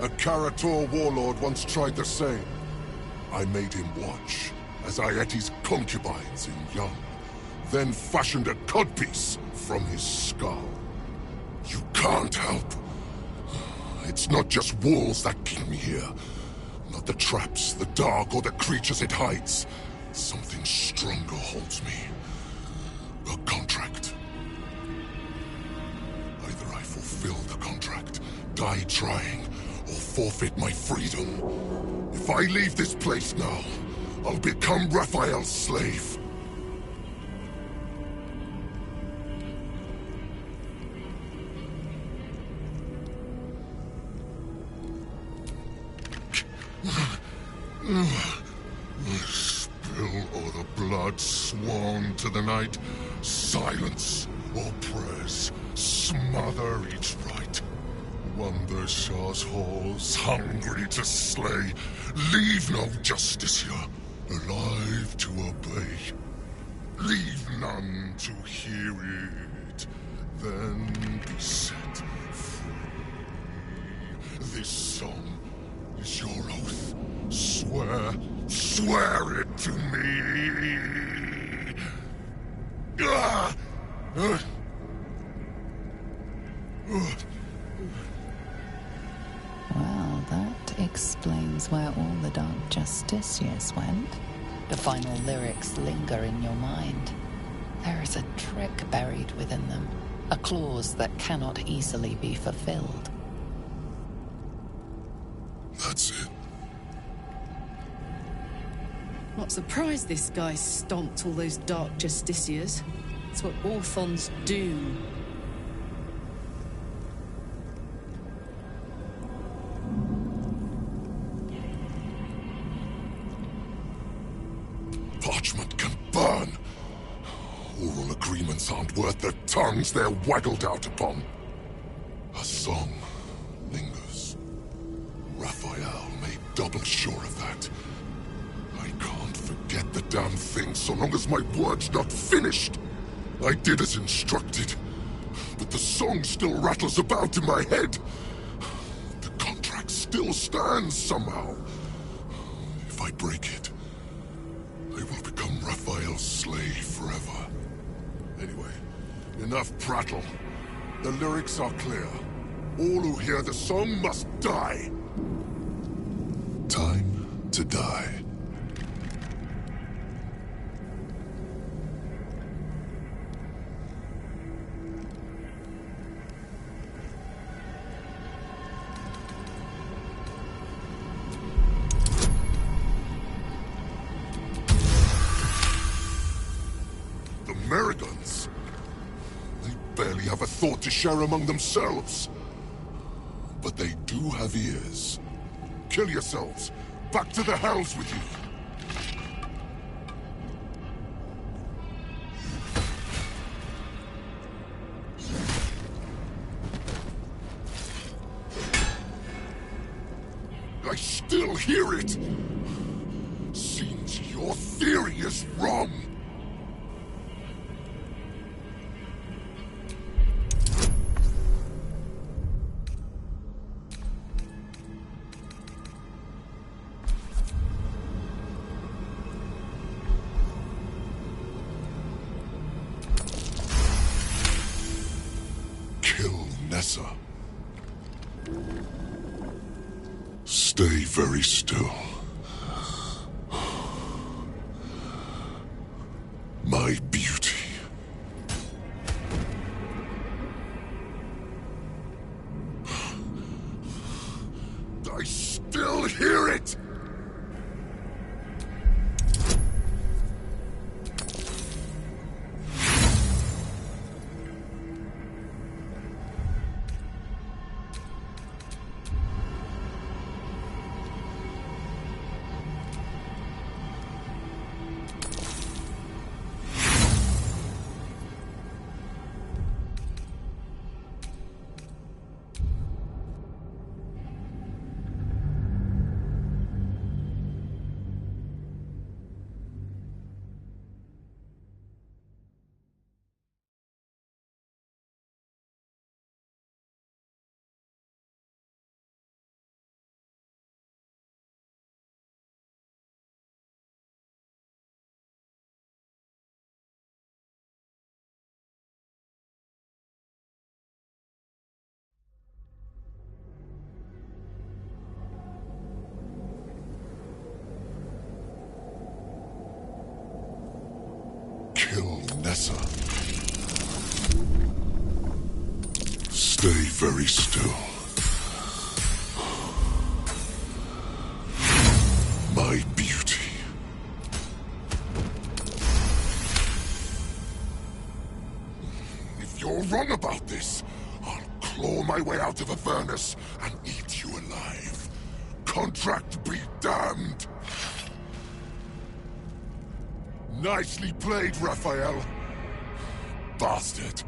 A Karator warlord once tried the same. I made him watch as I ate his concubines in young, then fashioned a codpiece from his skull. You can't help. It's not just walls that keep me here. Not the traps, the dark, or the creatures it hides. Something stronger holds me. A contract. Either I fulfill the contract, die trying, or forfeit my freedom. If I leave this place now, I'll become Raphael's slave. Spill all the blood sworn to the night. Silence all prayers. Smother each rite. Wander Shar's halls, hungry to slay. Leave no justice here, alive to obey. Leave none to hear it, then be set free. This song is your oath. Swear it to me. Well, that explains where all the Dark Justiciars went. The final lyrics linger in your mind. There is a trick buried within them, a clause that cannot easily be fulfilled. That's it. Not surprised this guy stomped all those Dark Justiciars. It's what Orphans do. Parchment can burn. Oral agreements aren't worth the tongues they're waggled out upon. A song lingers. Raphael made double sure of that. I can't forget the damn thing so long as my word's not finished. I did as instructed, but the song still rattles about in my head. The contract still stands somehow. If I break it, I will become Raphael's slave forever. Anyway, enough prattle. The lyrics are clear. All who hear the song must die. Time to die. thought to share among themselves. But they do have ears. Kill yourselves. Back to the hells with you. I still hear it. Seems your theory is wrong. Stay very still. My beauty. I still hear it! Stay very still. My beauty. If you're wrong about this, I'll claw my way out of a furnace and eat you alive. Contract be damned! Nicely played, Raphael. Bastard.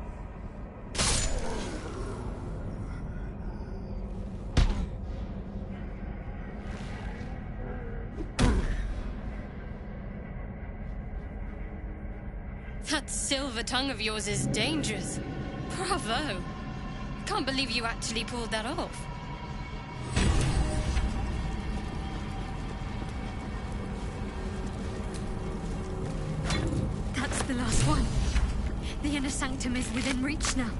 That silver tongue of yours is dangerous. Bravo. Can't believe you actually pulled that off. That's the last one. The inner sanctum is within reach now.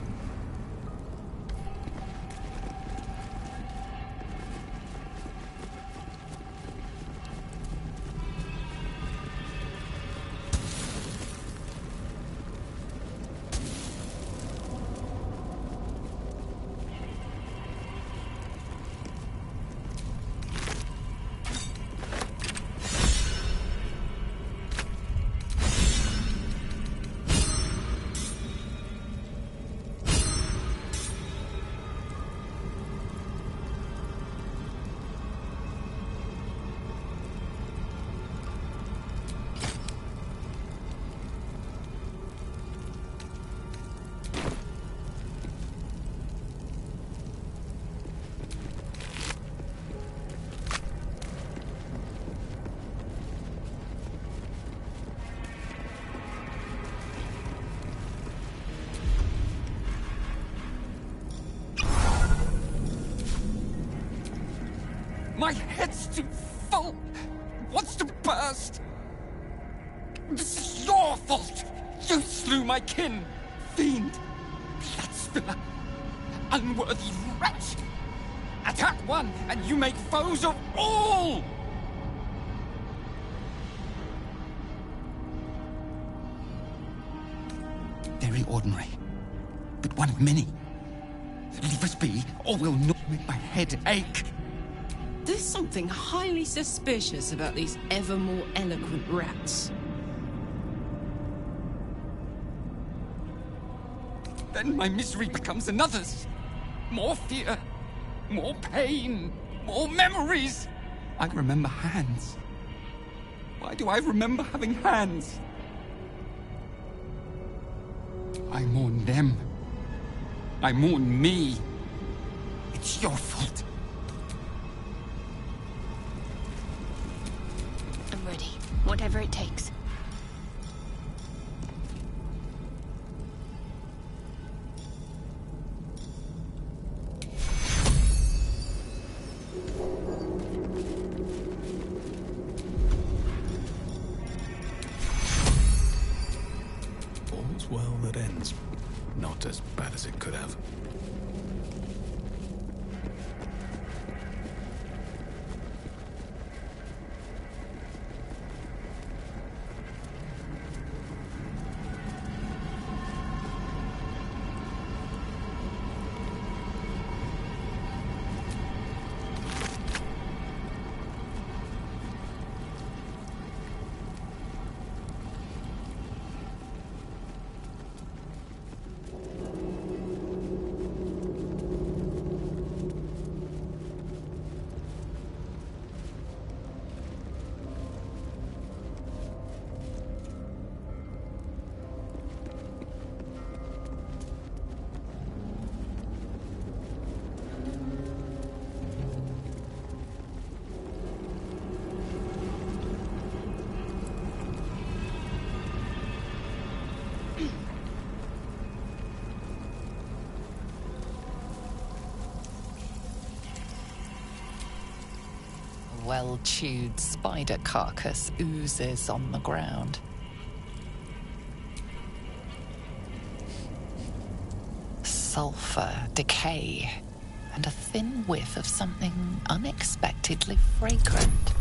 My head's too full. It wants to burst. This is your fault. You slew my kin. Fiend. Blood spiller. Unworthy wretch. Attack one, and you make foes of all. Very ordinary, but one of many. Leave us be, or we'll not make my head ache. There's something highly suspicious about these ever more eloquent rats. Then my misery becomes another's. More fear, more pain, more memories. I remember hands. Why do I remember having hands? I mourn them. I mourn me. It's your fault. I'm ready. Whatever it takes. All's well that ends. Not as bad as it could have. Well-chewed spider carcass oozes on the ground. Sulfur, decay, and a thin whiff of something unexpectedly fragrant.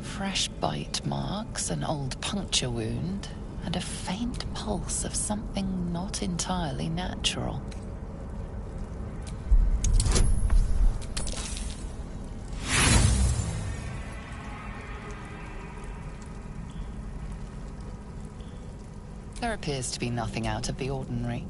Fresh bite marks, an old puncture wound, and a faint pulse of something not entirely natural. There appears to be nothing out of the ordinary.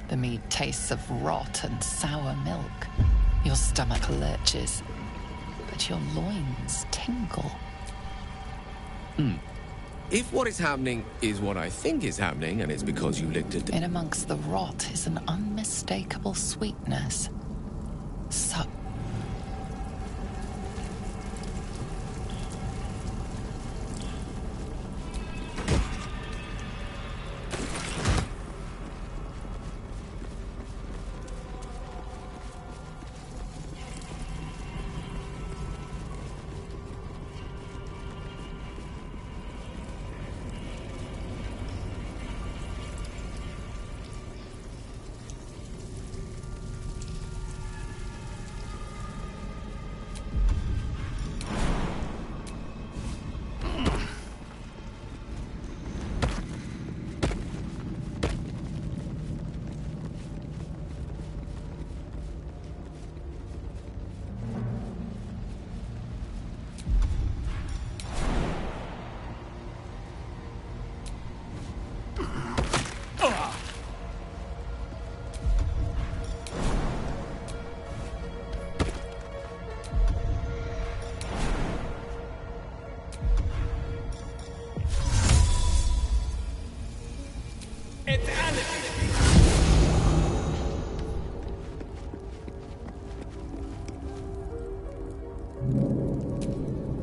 The meat tastes of rot and sour milk. Your stomach lurches, but your loins tingle. If what is happening is what I think is happening, and it's because you licked it... In amongst the rot is an unmistakable sweetness.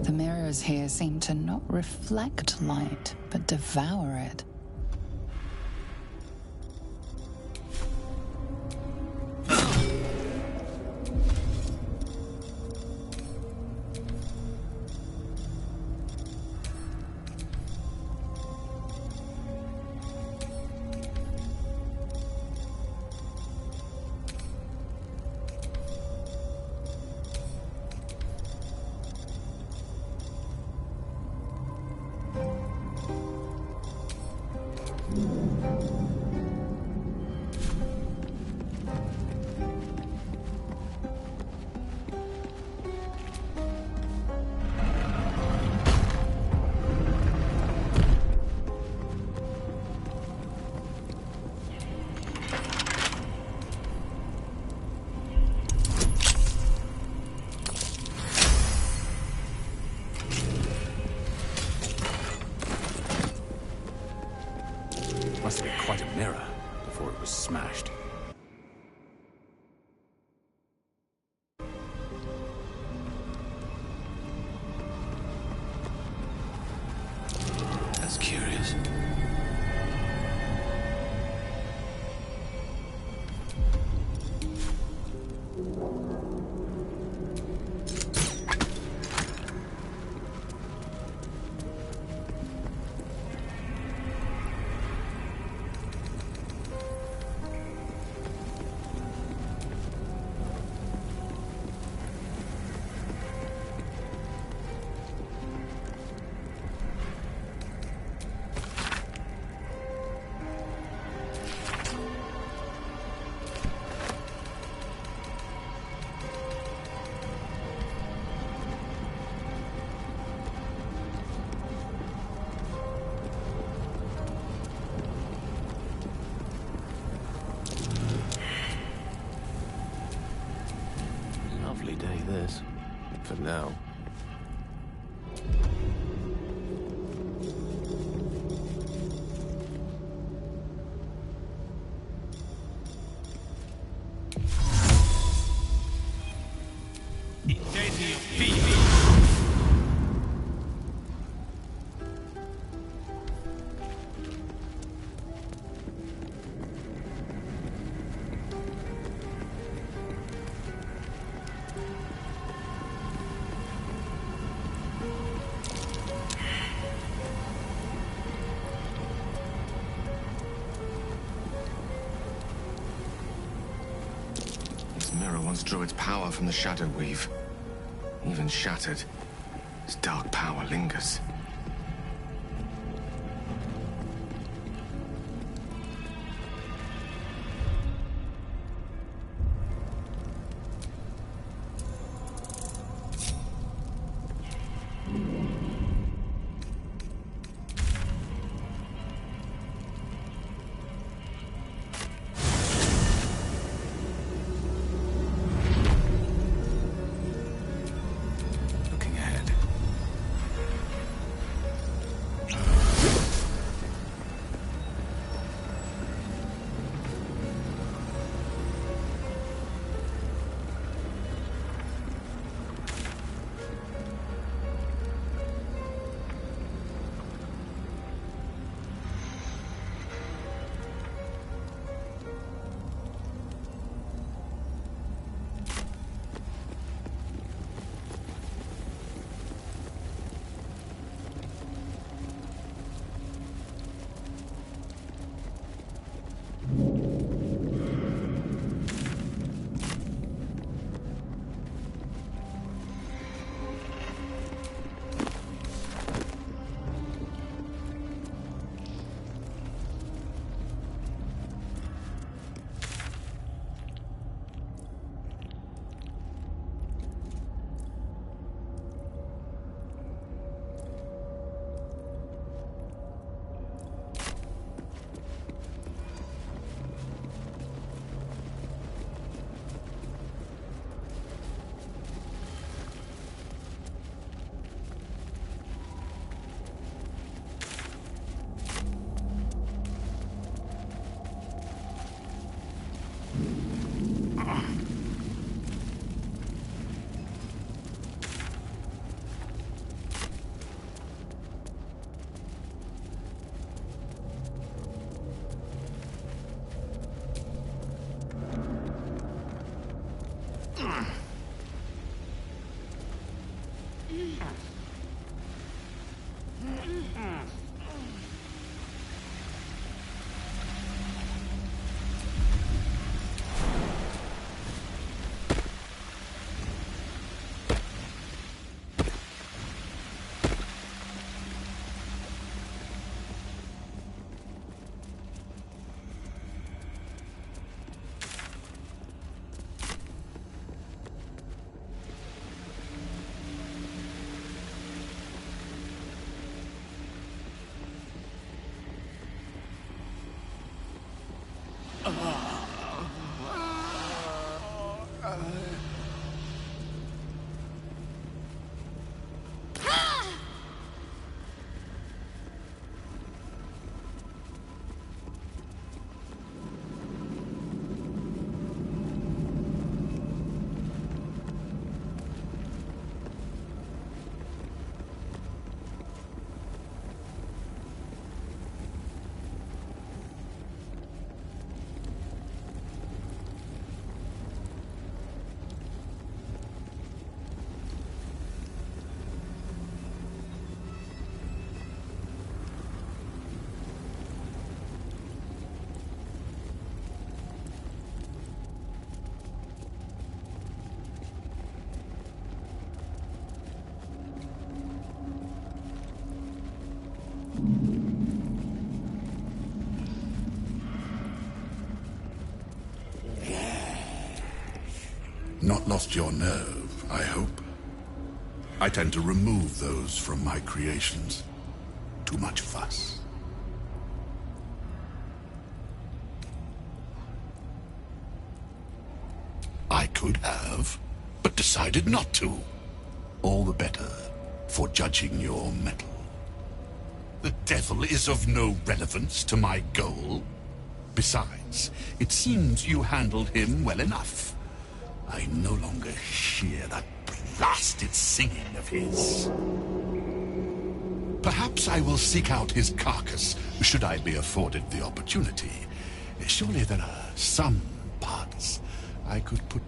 The mirrors here seem to not reflect light, but devour it. day, this. For now. Once drew its power from the Shadow Weave. Even shattered, its dark power lingers. Not lost your nerve, I hope. I tend to remove those from my creations. Too much fuss. I could have, but decided not to. All the better for judging your mettle. The devil is of no relevance to my goal. Besides, it seems you handled him well enough. I no longer hear that blasted singing of his. Perhaps I will seek out his carcass, should I be afforded the opportunity. Surely there are some parts I could put...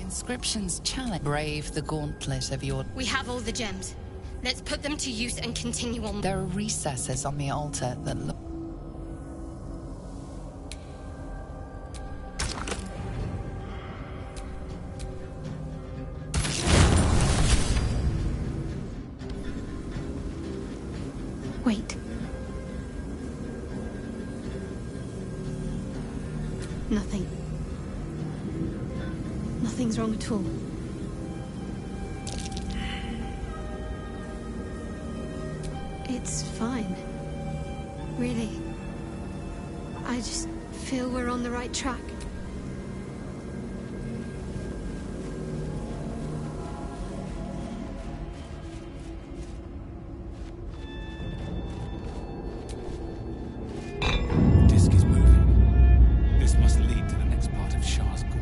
Inscriptions challenge. Brave the gauntlet of your... We have all the gems. Let's put them to use and continue on. There are recesses on the altar that look... Wait. Nothing. Nothing's wrong at all. It's fine. Really. I just feel we're on the right track. Disc is moving. This must lead to the next part of Shar's gauntlet.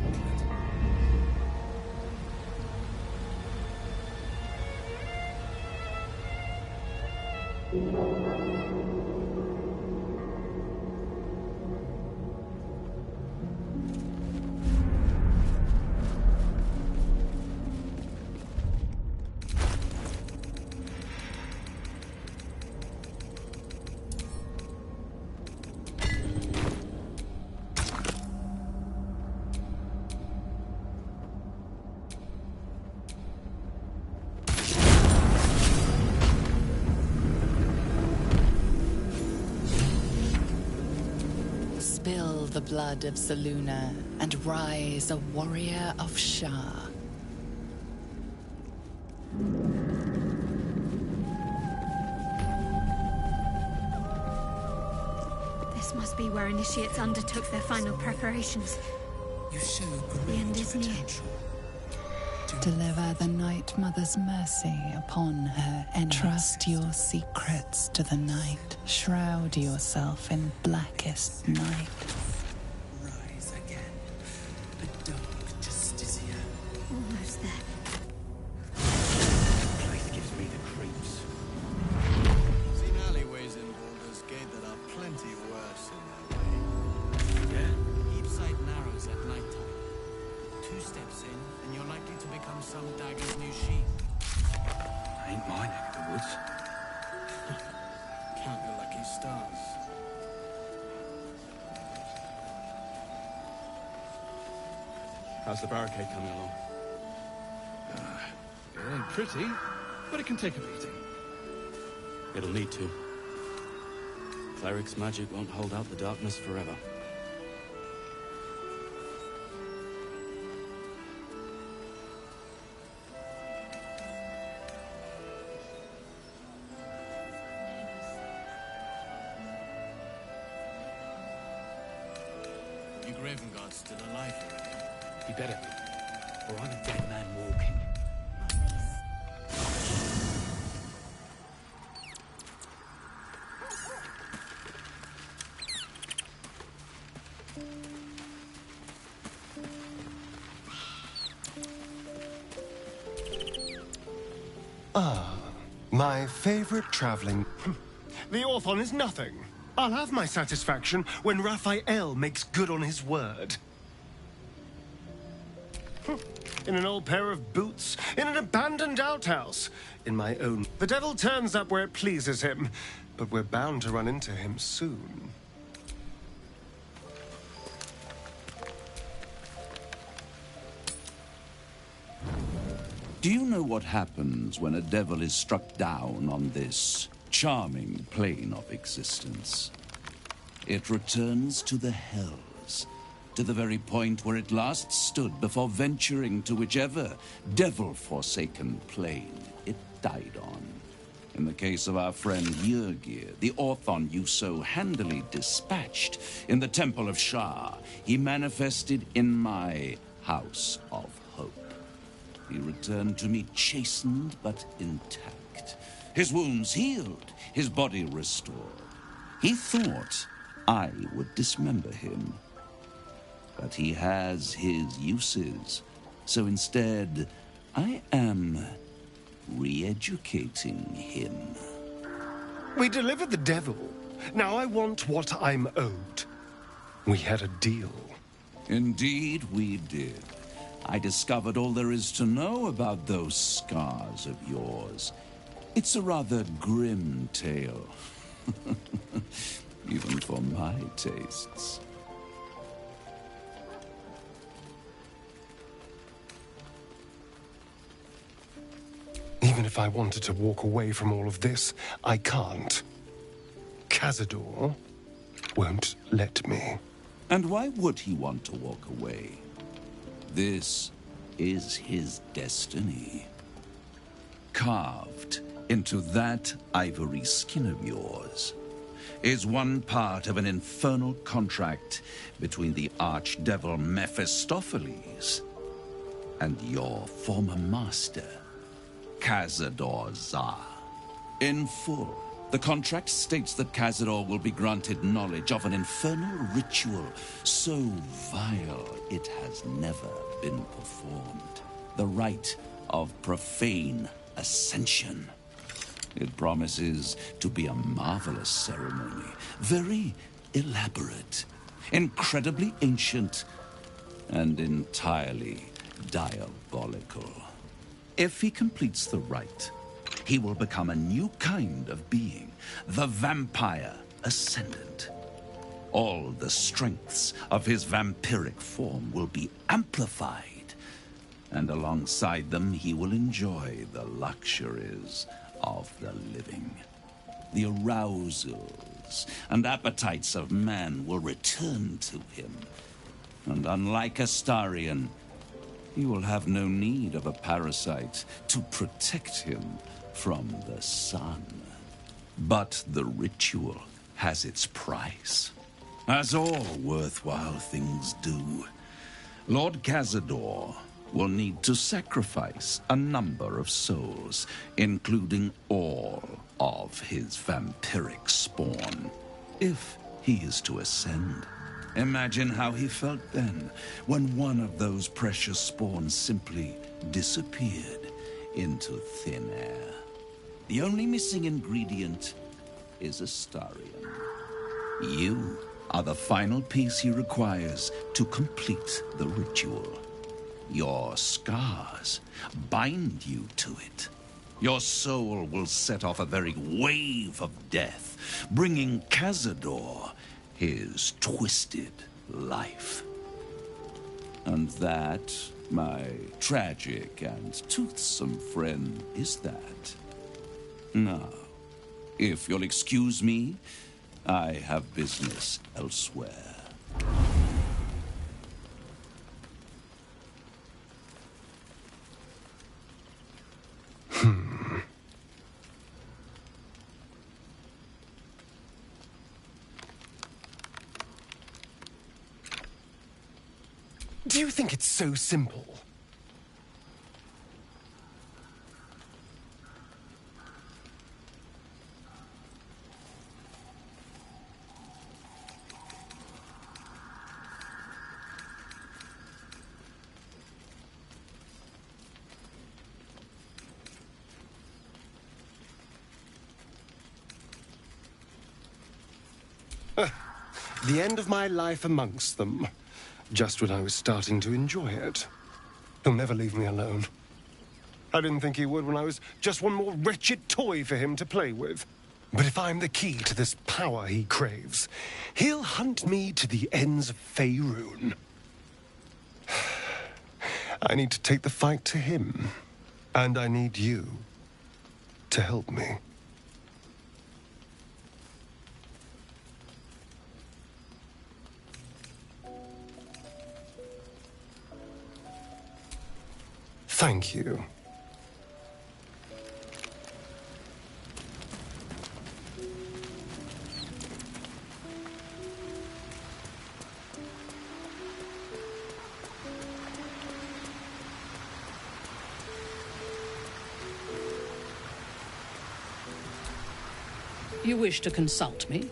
Spill the blood of Selûne and rise a warrior of Shar. This must be where initiates undertook their final preparations. You show The end great is near. potential. Deliver the Night Mother's mercy upon her enemies. Trust your secrets to the night. Shroud yourself in blackest night. Rise again. The dark justiciar. Almost there. This place gives me the creeps. Seen alleyways in Baldur's Gate that are plenty worse in their way. Yeah? Each side narrows at nighttime. 2 steps in, and you're likely to become some dagger's new sheath. Ain't my neck of the woods. Count your lucky stars. How's the barricade coming along? It ain't pretty, but it can take a beating. It'll need to. Cleric's magic won't hold out the darkness forever. Your Graven Guard's still alive, you reckon? He better be. or I'm a dead man walking. Ah, my favorite traveling. The Orthon is nothing. I'll have my satisfaction when Raphael makes good on his word. In an old pair of boots, in an abandoned outhouse, in my own. The devil turns up where it pleases him, but we're bound to run into him soon. Do you know what happens when a devil is struck down on this charming plane of existence? It returns to the hells, to the very point where it last stood before venturing to whichever devil-forsaken plane it died on. In the case of our friend Yrgir, the Orthon you so handily dispatched in the temple of Shar, he manifested in my house of hope. He returned to me chastened but intact, his wounds healed, his body restored. He thought I would dismember him, but he has his uses, so instead I am re-educating him. We delivered the devil. Now I want what I'm owed. We had a deal. Indeed we did. I discovered all there is to know about those scars of yours. It's a rather grim tale. Even for my tastes. Even if I wanted to walk away from all of this, I can't. Cazador won't let me. And why would he want to walk away? This is his destiny. Carved into that ivory skin of yours is one part of an infernal contract between the archdevil Mephistopheles and your former master, Cazador Za. In full, the contract states that Cazador will be granted knowledge of an infernal ritual so vile it has never been performed. The rite of profane ascension. It promises to be a marvelous ceremony, very elaborate, incredibly ancient, and entirely diabolical. If he completes the rite, he will become a new kind of being, the Vampire Ascendant. All the strengths of his vampiric form will be amplified, and alongside them he will enjoy the luxuries of the living. The arousals and appetites of man will return to him, and unlike Astarion, he will have no need of a parasite to protect him from the sun. But the ritual has its price, as all worthwhile things do. Lord Cazador will need to sacrifice a number of souls, including all of his vampiric spawn, if he is to ascend. Imagine how he felt then, when one of those precious spawns simply disappeared into thin air. The only missing ingredient is Astarion. You are the final piece he requires to complete the ritual. Your scars bind you to it. Your soul will set off a very wave of death, bringing Cazador his twisted life. And that, my tragic and toothsome friend, is that. Now, if you'll excuse me, I have business elsewhere. Do you think it's so simple? The end of my life amongst them. Just when I was starting to enjoy it. He'll never leave me alone. I didn't think he would when I was just one more wretched toy for him to play with. But if I'm the key to this power he craves, he'll hunt me to the ends of Faerun. I need to take the fight to him. And I need you to help me. Thank you. You wish to consult me?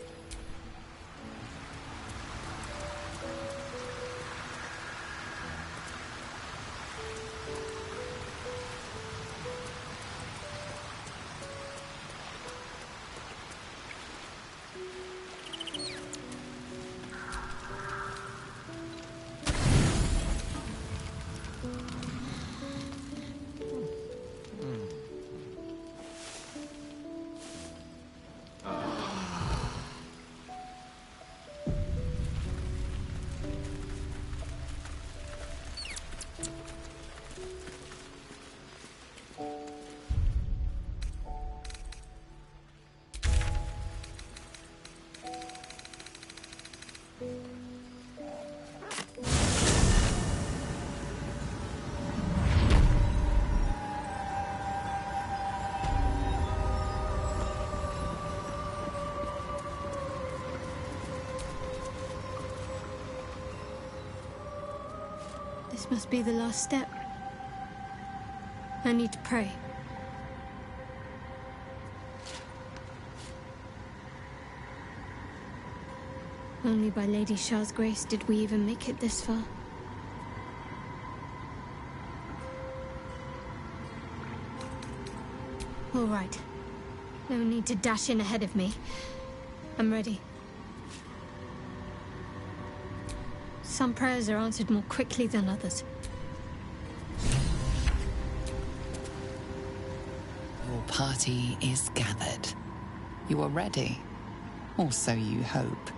This must be the last step. I need to pray. Only by Lady Shar's grace did we even make it this far. All right. No need to dash in ahead of me. I'm ready. Some prayers are answered more quickly than others. Your party is gathered. You are ready. Or so you hope.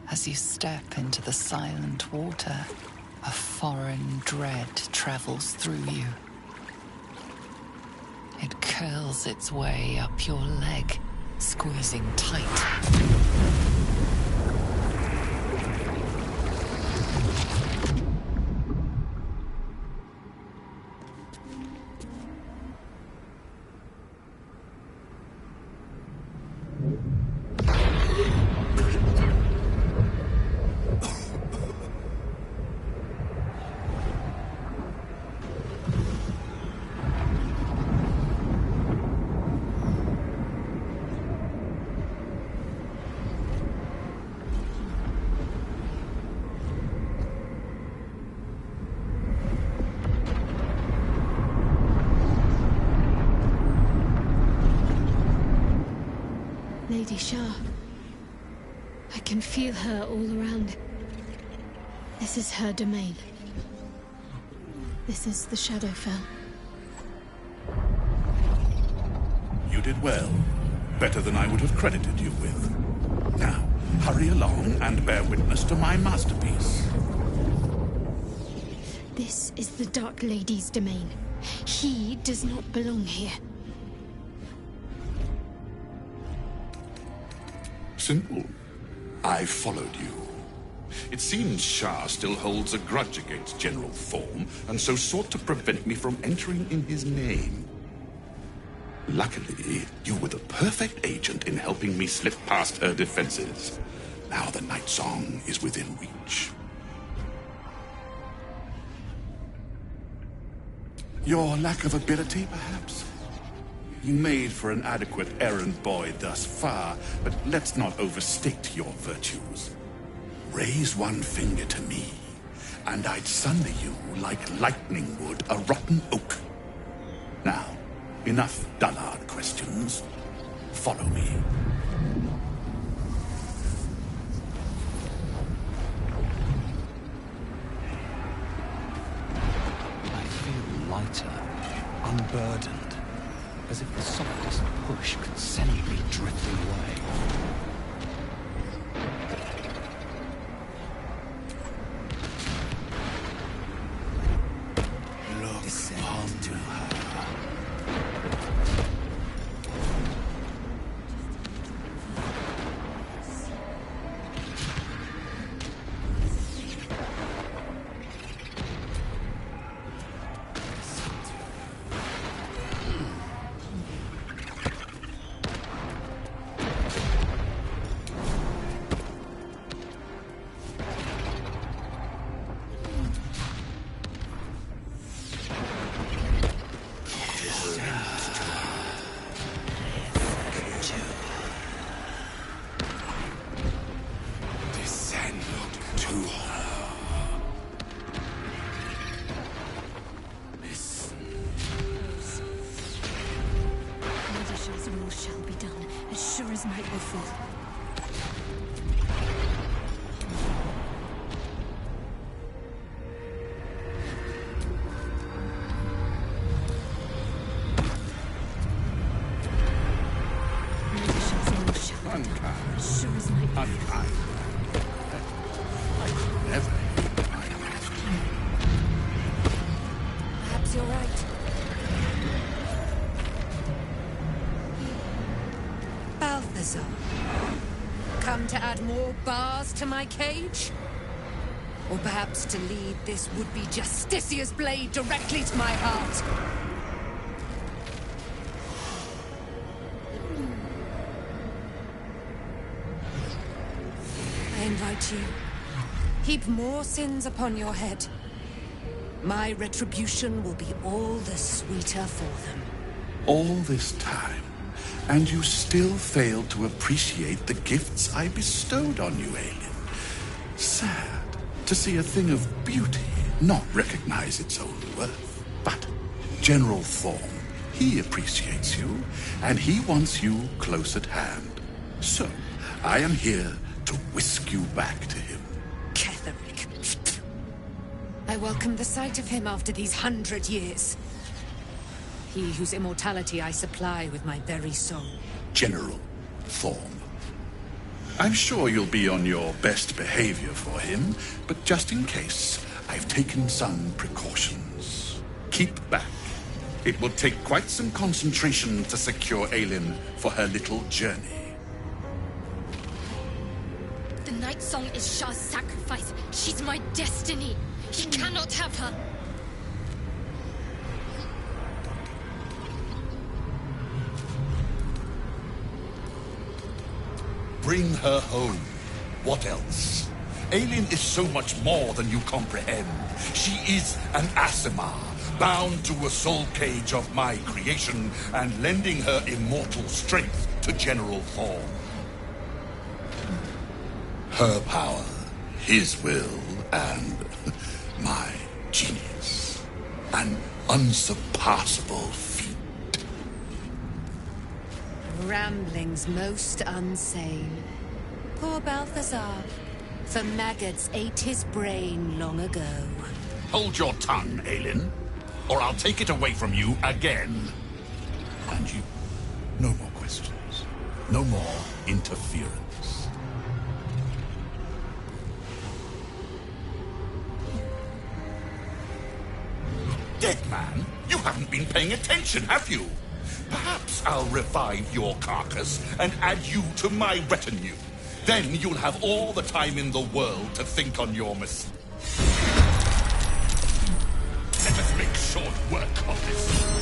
As you step into the silent water, a foreign dread travels through you. It curls its way up your leg, squeezing tight. Lady Shar. I can feel her all around. This is her domain. This is the Shadowfell. You did well. Better than I would have credited you with. Now, Hurry along and bear witness to my masterpiece. This is the Dark Lady's domain. He does not belong here. Simple. I followed you. It seems Shar still holds a grudge against General Thorm, and so sought to prevent me from entering in his name. Luckily, you were the perfect agent in helping me slip past her defenses. Now the Night Song is within reach. Your lack of ability, perhaps? You made for an adequate errand boy thus far, but let's not overstate your virtues. Raise one finger to me, and I'd sunder you like lightning would a rotten oak. Now, enough dullard questions. Follow me. I feel lighter, unburdened, as if the softest push could send me drifting away. Come to add more bars to my cage? Or perhaps to lead this would-be Justicia's blade directly to my heart? I invite you. Heap more sins upon your head. My retribution will be all the sweeter for them. All this time, and you still failed to appreciate the gifts I bestowed on you, Aelin. Sad to see a thing of beauty not recognize its own worth. But General Thorm, he appreciates you, and he wants you close at hand. So, I am here to whisk you back to him. Ketherick. I welcome the sight of him after these 100 years. He whose immortality I supply with my very soul. General Thorm. I'm sure you'll be on your best behavior for him, but just in case, I've taken some precautions. Keep back. It will take quite some concentration to secure Aelin for her little journey. The Night Song is Shar's sacrifice. She's my destiny. He cannot have her. Bring her home. What else? Aelin is so much more than you comprehend. She is an Asimar, bound to a soul cage of my creation and lending her immortal strength to General Thorm. Her power, his will, and my genius. An unsurpassable feat. Ramblings most unsane. Poor Balthazar. For maggots ate his brain long ago. Hold your tongue, Aelin, or I'll take it away from you again. And you, no more questions. No more interference. dead man? You haven't been paying attention, have you? Perhaps I'll revive your carcass and add you to my retinue. Then you'll have all the time in the world to think on your mistakes. Let us make short work of this.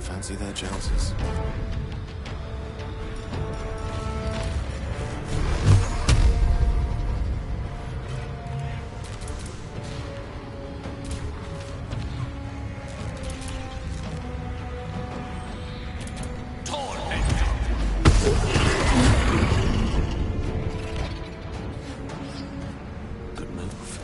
Fancy their chances. Good move.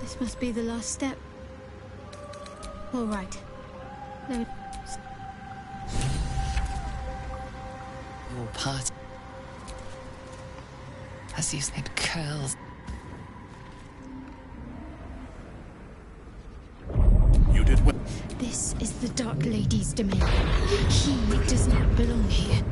This must be the last step. All right. Let me... Your part. As you said, curls. You did well. This is the Dark Lady's domain. He does not belong here.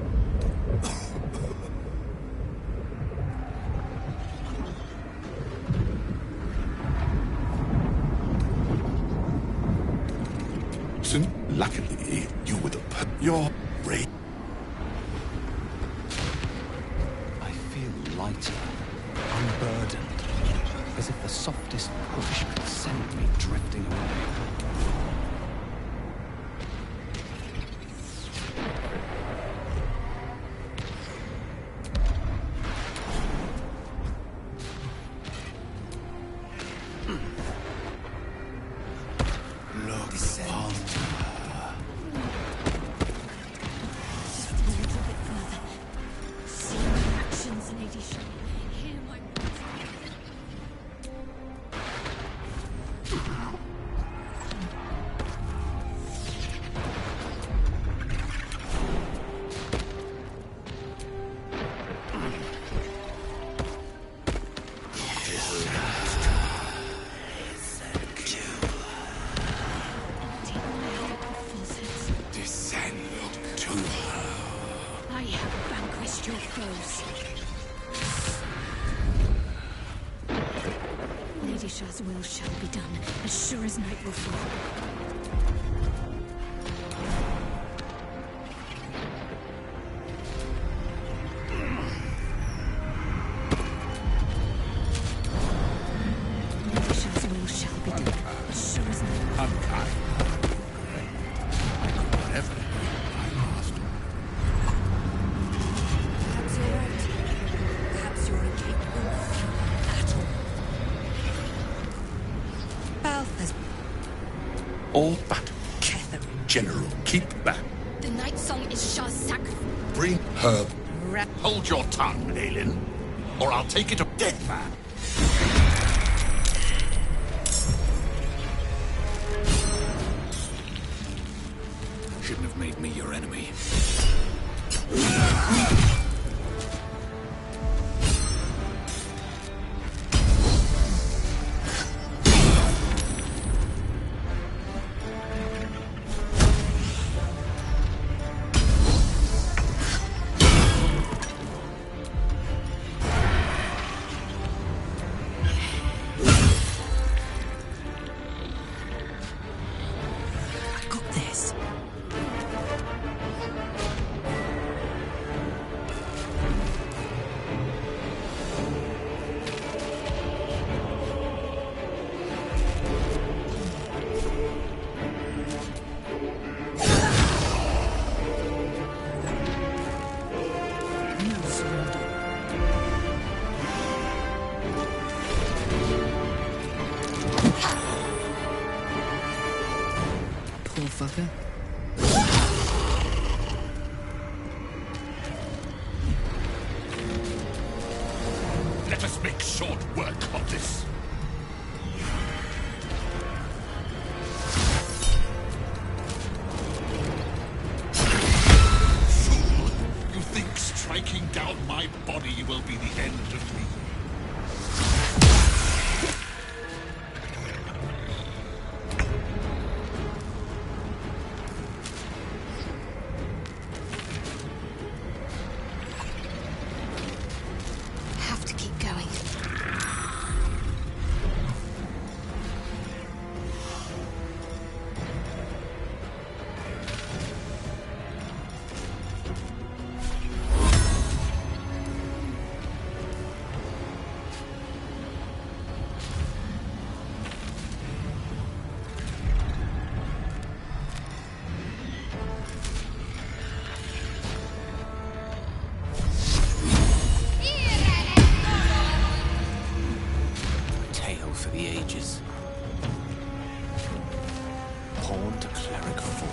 Luckily, you were the your brain. I feel lighter, as if the softest push could send me drifting away. Lady Shar's will shall be done, as sure as night will fall. All but General, keep back. The night song is Shar's sacrifice. Bring her. Hold your tongue, Aelin, or I'll take it to death, man. Shouldn't have made me your enemy. Fucker. Let us make short work of this. Fool! You think striking down my body will be the end of me? For the ages. Pawn to cleric 4.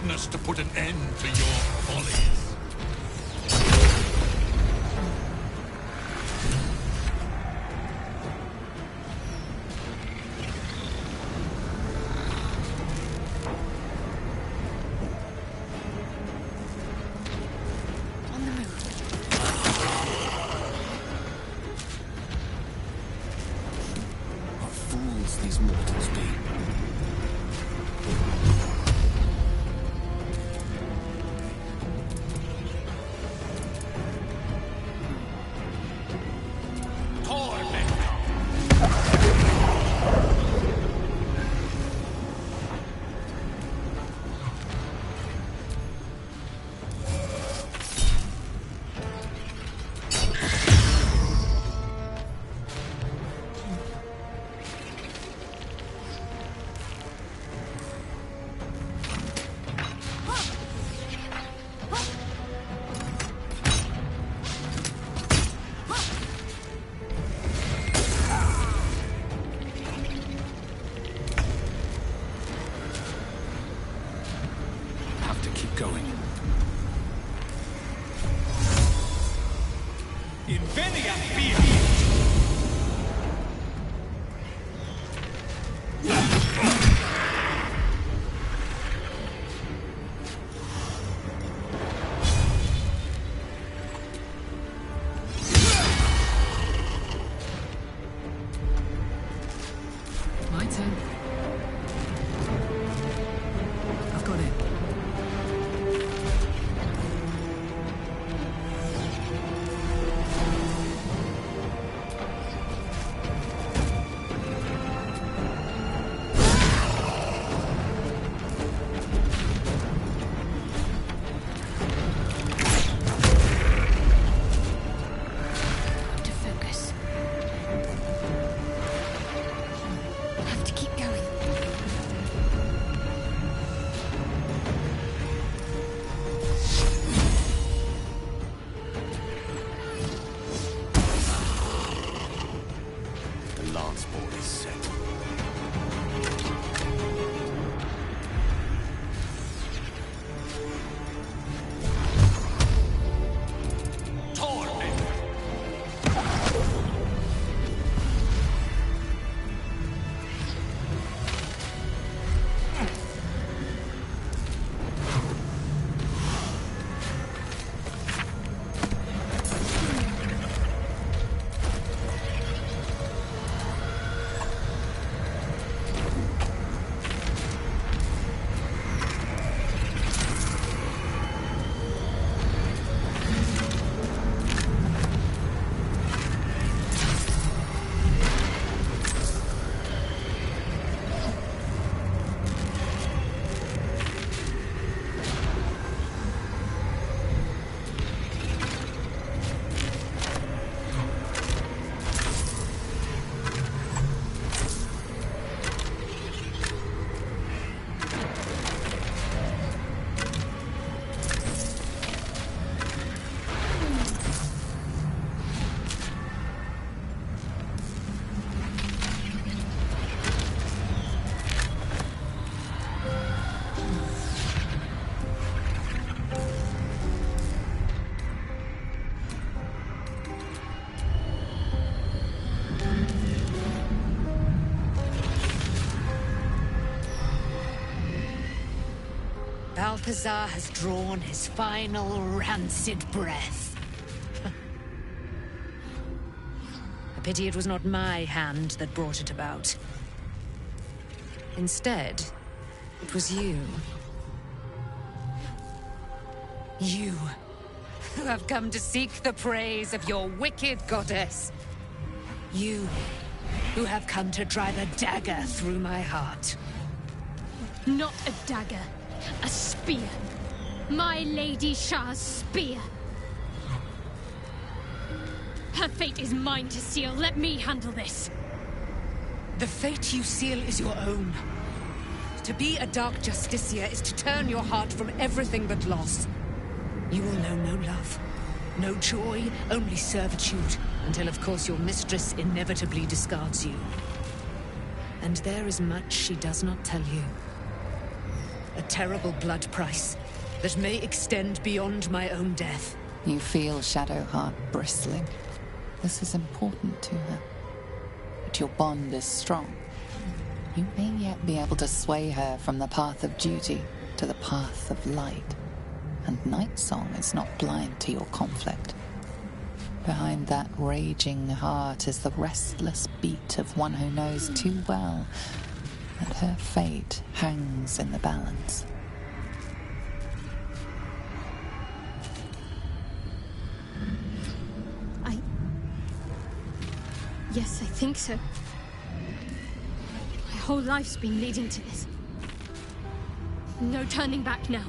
witness to put an end to your follies. These mortals be. Balthazar has drawn his final rancid breath. A pity it was not my hand that brought it about. Instead, it was you. You, who have come to seek the praise of your wicked goddess. You, who have come to drive a dagger through my heart. Not a dagger. A spear. My Lady Shar's spear. Her fate is mine to seal. Let me handle this. The fate you seal is your own. To be a Dark Justicia is to turn your heart from everything but loss. You will know no love, no joy, only servitude, until of course your mistress inevitably discards you. And there is much she does not tell you. a terrible blood price that may extend beyond my own death. You feel Shadowheart bristling. This is important to her. But your bond is strong. You may yet be able to sway her from the path of duty to the path of light. And Nightsong is not blind to your conflict. Behind that raging heart is the restless beat of one who knows too well that her fate hangs in the balance. Yes, I think so. My whole life's been leading to this. No turning back now.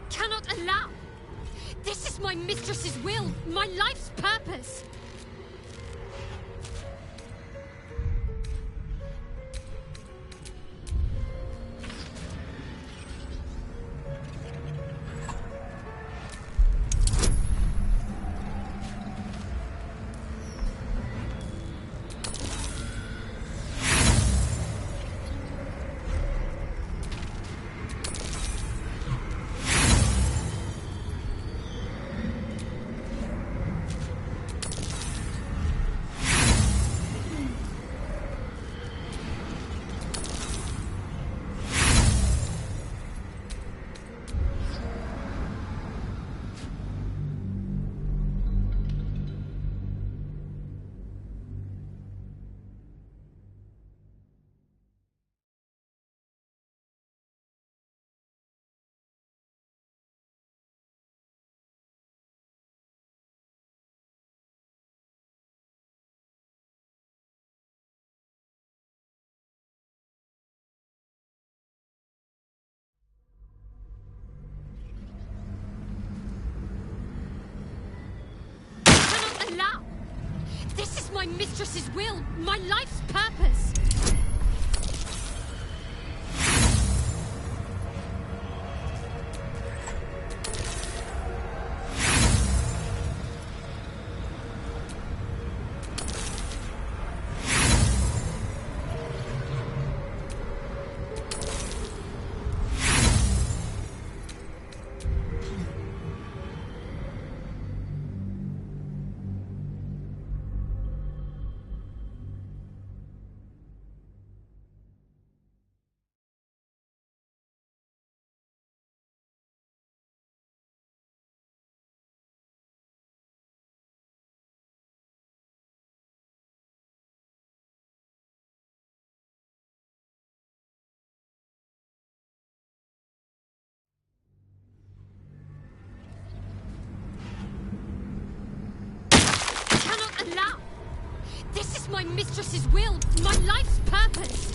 Cannot allow! This is my mistress's will, my life's purpose! This is my mistress's will, my life's purpose! Allow! This is my mistress's will, my life's purpose!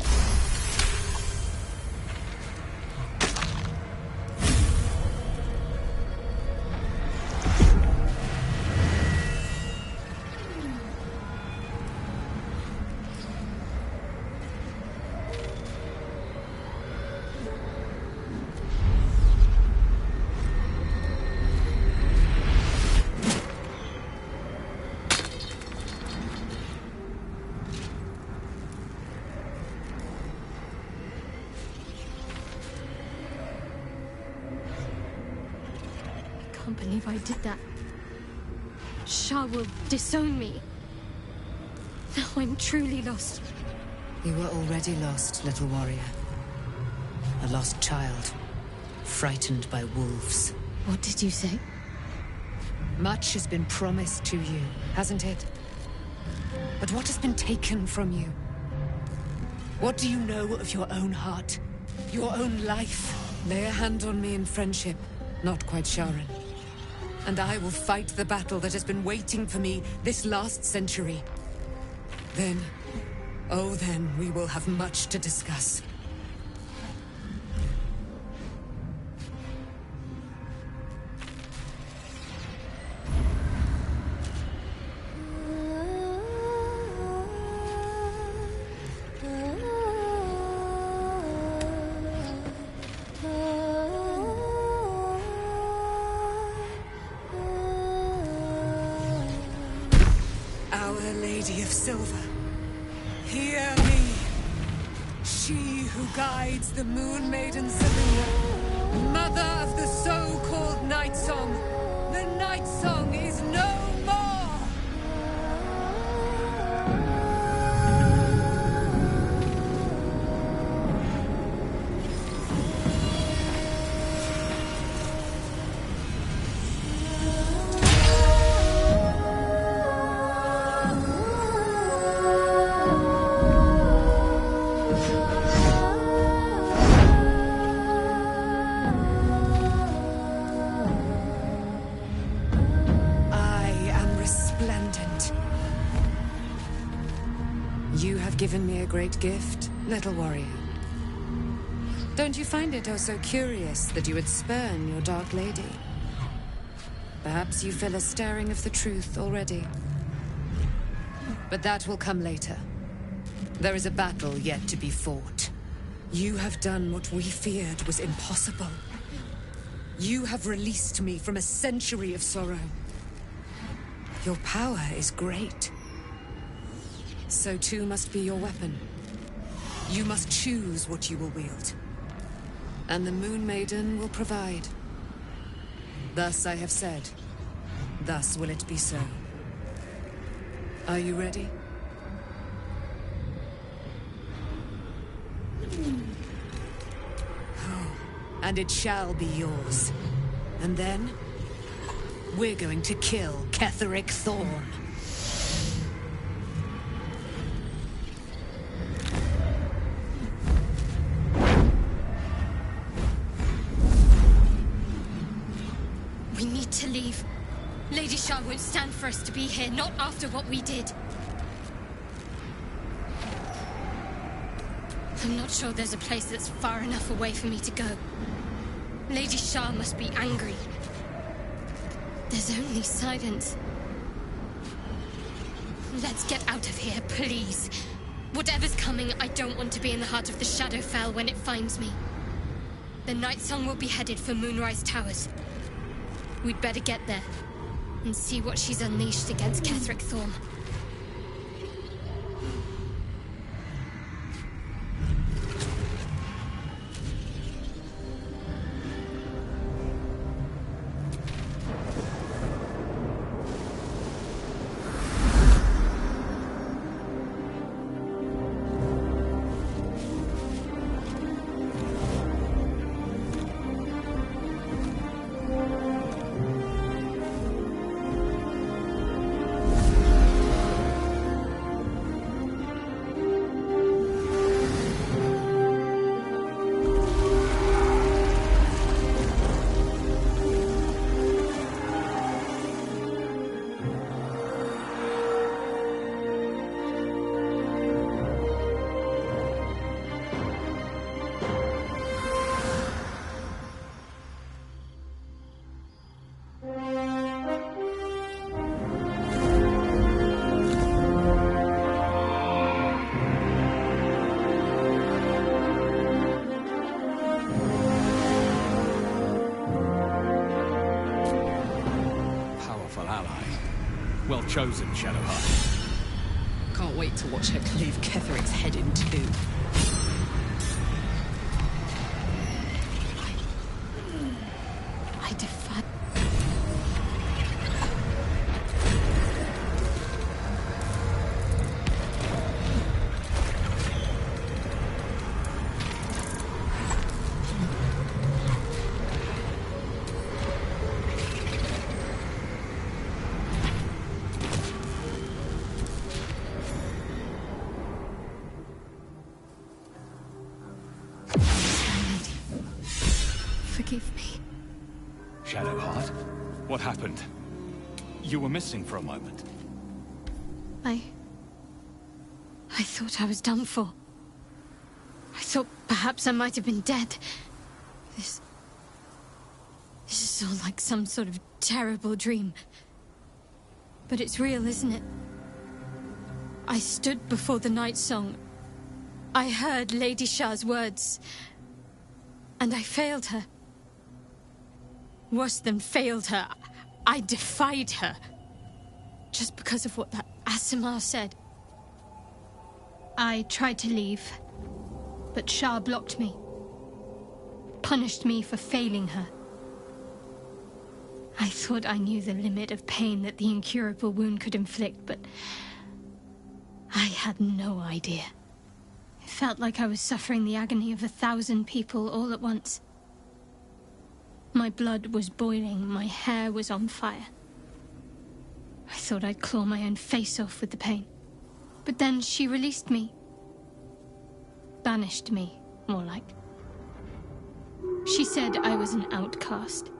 I can't believe I did that. Shar will disown me. Now I'm truly lost. You were already lost, little warrior. A lost child, frightened by wolves. What did you say? Much has been promised to you, hasn't it? But what has been taken from you? What do you know of your own heart? Your own life? Lay a hand on me in friendship, not quite Sharon. And I will fight the battle that has been waiting for me this last century. Then, oh then, we will have much to discuss. Our Lady of Silver, hear me. She who guides the Moon Maiden Selena, mother of the so-called Night Song. The Night Song is no more! Given me a great gift, little warrior. Don't you find it oh so curious that you would spurn your dark lady? Perhaps you feel a stirring of the truth already. But that will come later. There is a battle yet to be fought. You have done what we feared was impossible. You have released me from a century of sorrow. Your power is great. So too must be your weapon. You must choose what you will wield. And the Moon Maiden will provide. Thus I have said. Thus will it be so. Are you ready? Oh, and it shall be yours. And then, we're going to kill General Thorm. We need to leave. Lady Shar won't stand for us to be here, not after what we did. I'm not sure there's a place that's far enough away for me to go. Lady Shar must be angry. There's only silence. Let's get out of here, please. Whatever's coming, I don't want to be in the heart of the Shadowfell when it finds me. The Night Song will be headed for Moonrise Towers. We'd better get there and see what she's unleashed against General Thorm. Well chosen, Shadowheart. Can't wait to watch her cleave Ketheric's head in two. I defy... Forgive me. Shadowheart? What happened? You were missing for a moment. I thought I was done for. I thought perhaps I might have been dead. This is all like some sort of terrible dream. But it's real, isn't it? I stood before the Night Song. I heard Lady Shar's words. And I failed her. Worse than failed her, I defied her. Just because of what that As Samar said, I tried to leave, but Shar blocked me. Punished me for failing her. I thought I knew the limit of pain that the incurable wound could inflict, but I had no idea. It felt like I was suffering the agony of 1,000 people all at once. My blood was boiling, my hair was on fire. I thought I'd claw my own face off with the pain. But then she released me. Banished me, more like. She said I was an outcast.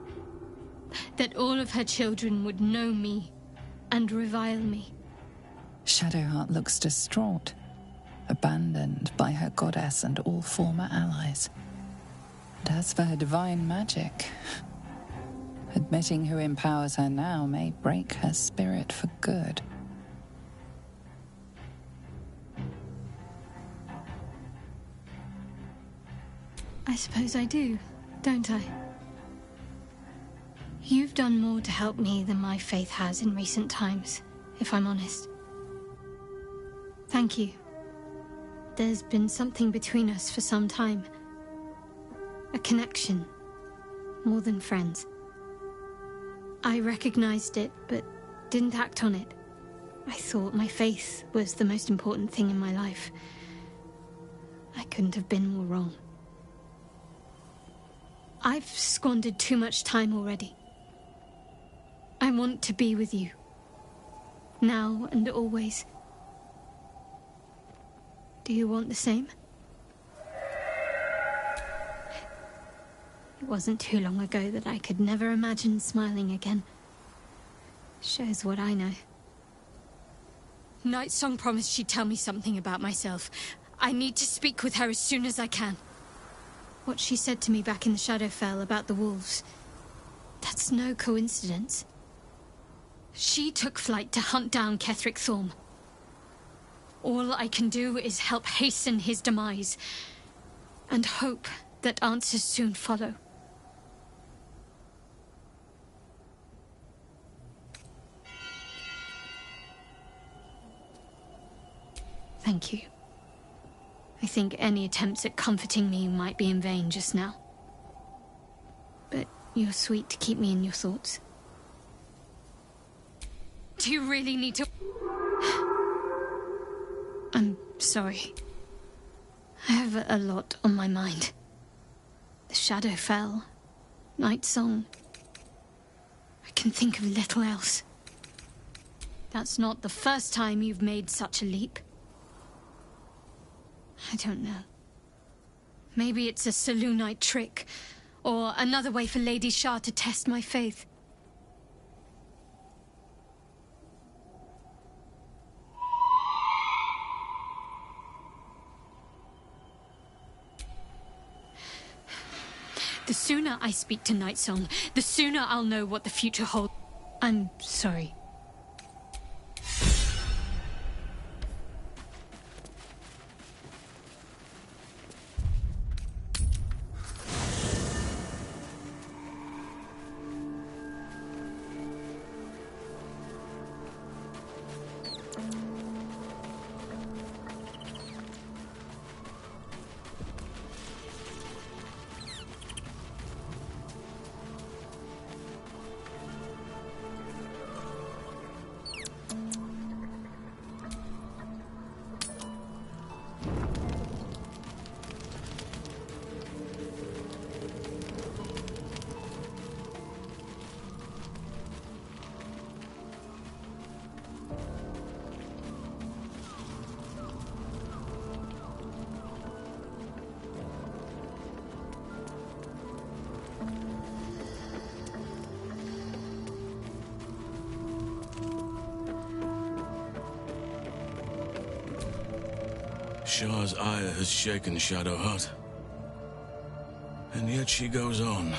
That all of her children would know me and revile me. Shadowheart looks distraught, abandoned by her goddess and all former allies. And as for her divine magic, admitting who empowers her now may break her spirit for good. I suppose I do, don't I? You've done more to help me than my faith has in recent times, if I'm honest. Thank you. There's been something between us for some time. A connection, more than friends. I recognized it, but didn't act on it. I thought my faith was the most important thing in my life. I couldn't have been more wrong. I've squandered too much time already. I want to be with you. Now and always. Do you want the same? It wasn't too long ago that I could never imagine smiling again. Shows what I know. Nightsong promised she'd tell me something about myself. I need to speak with her as soon as I can. What she said to me back in the Shadowfell about the wolves, that's no coincidence. She took flight to hunt down Ketheric Thorm. All I can do is help hasten his demise, and hope that answers soon follow. Thank you. I think any attempts at comforting me might be in vain just now. But you're sweet to keep me in your thoughts. Do you really need to... I'm sorry. I have a lot on my mind. The Shadowfell, Nightsong. I can think of little else. That's not the first time you've made such a leap. I don't know. Maybe it's a Selûnite trick, or another way for Lady Shar to test my faith. The sooner I speak to Nightsong, the sooner I'll know what the future holds. I'm sorry. Shar's ire has shaken Shadowheart. And yet she goes on.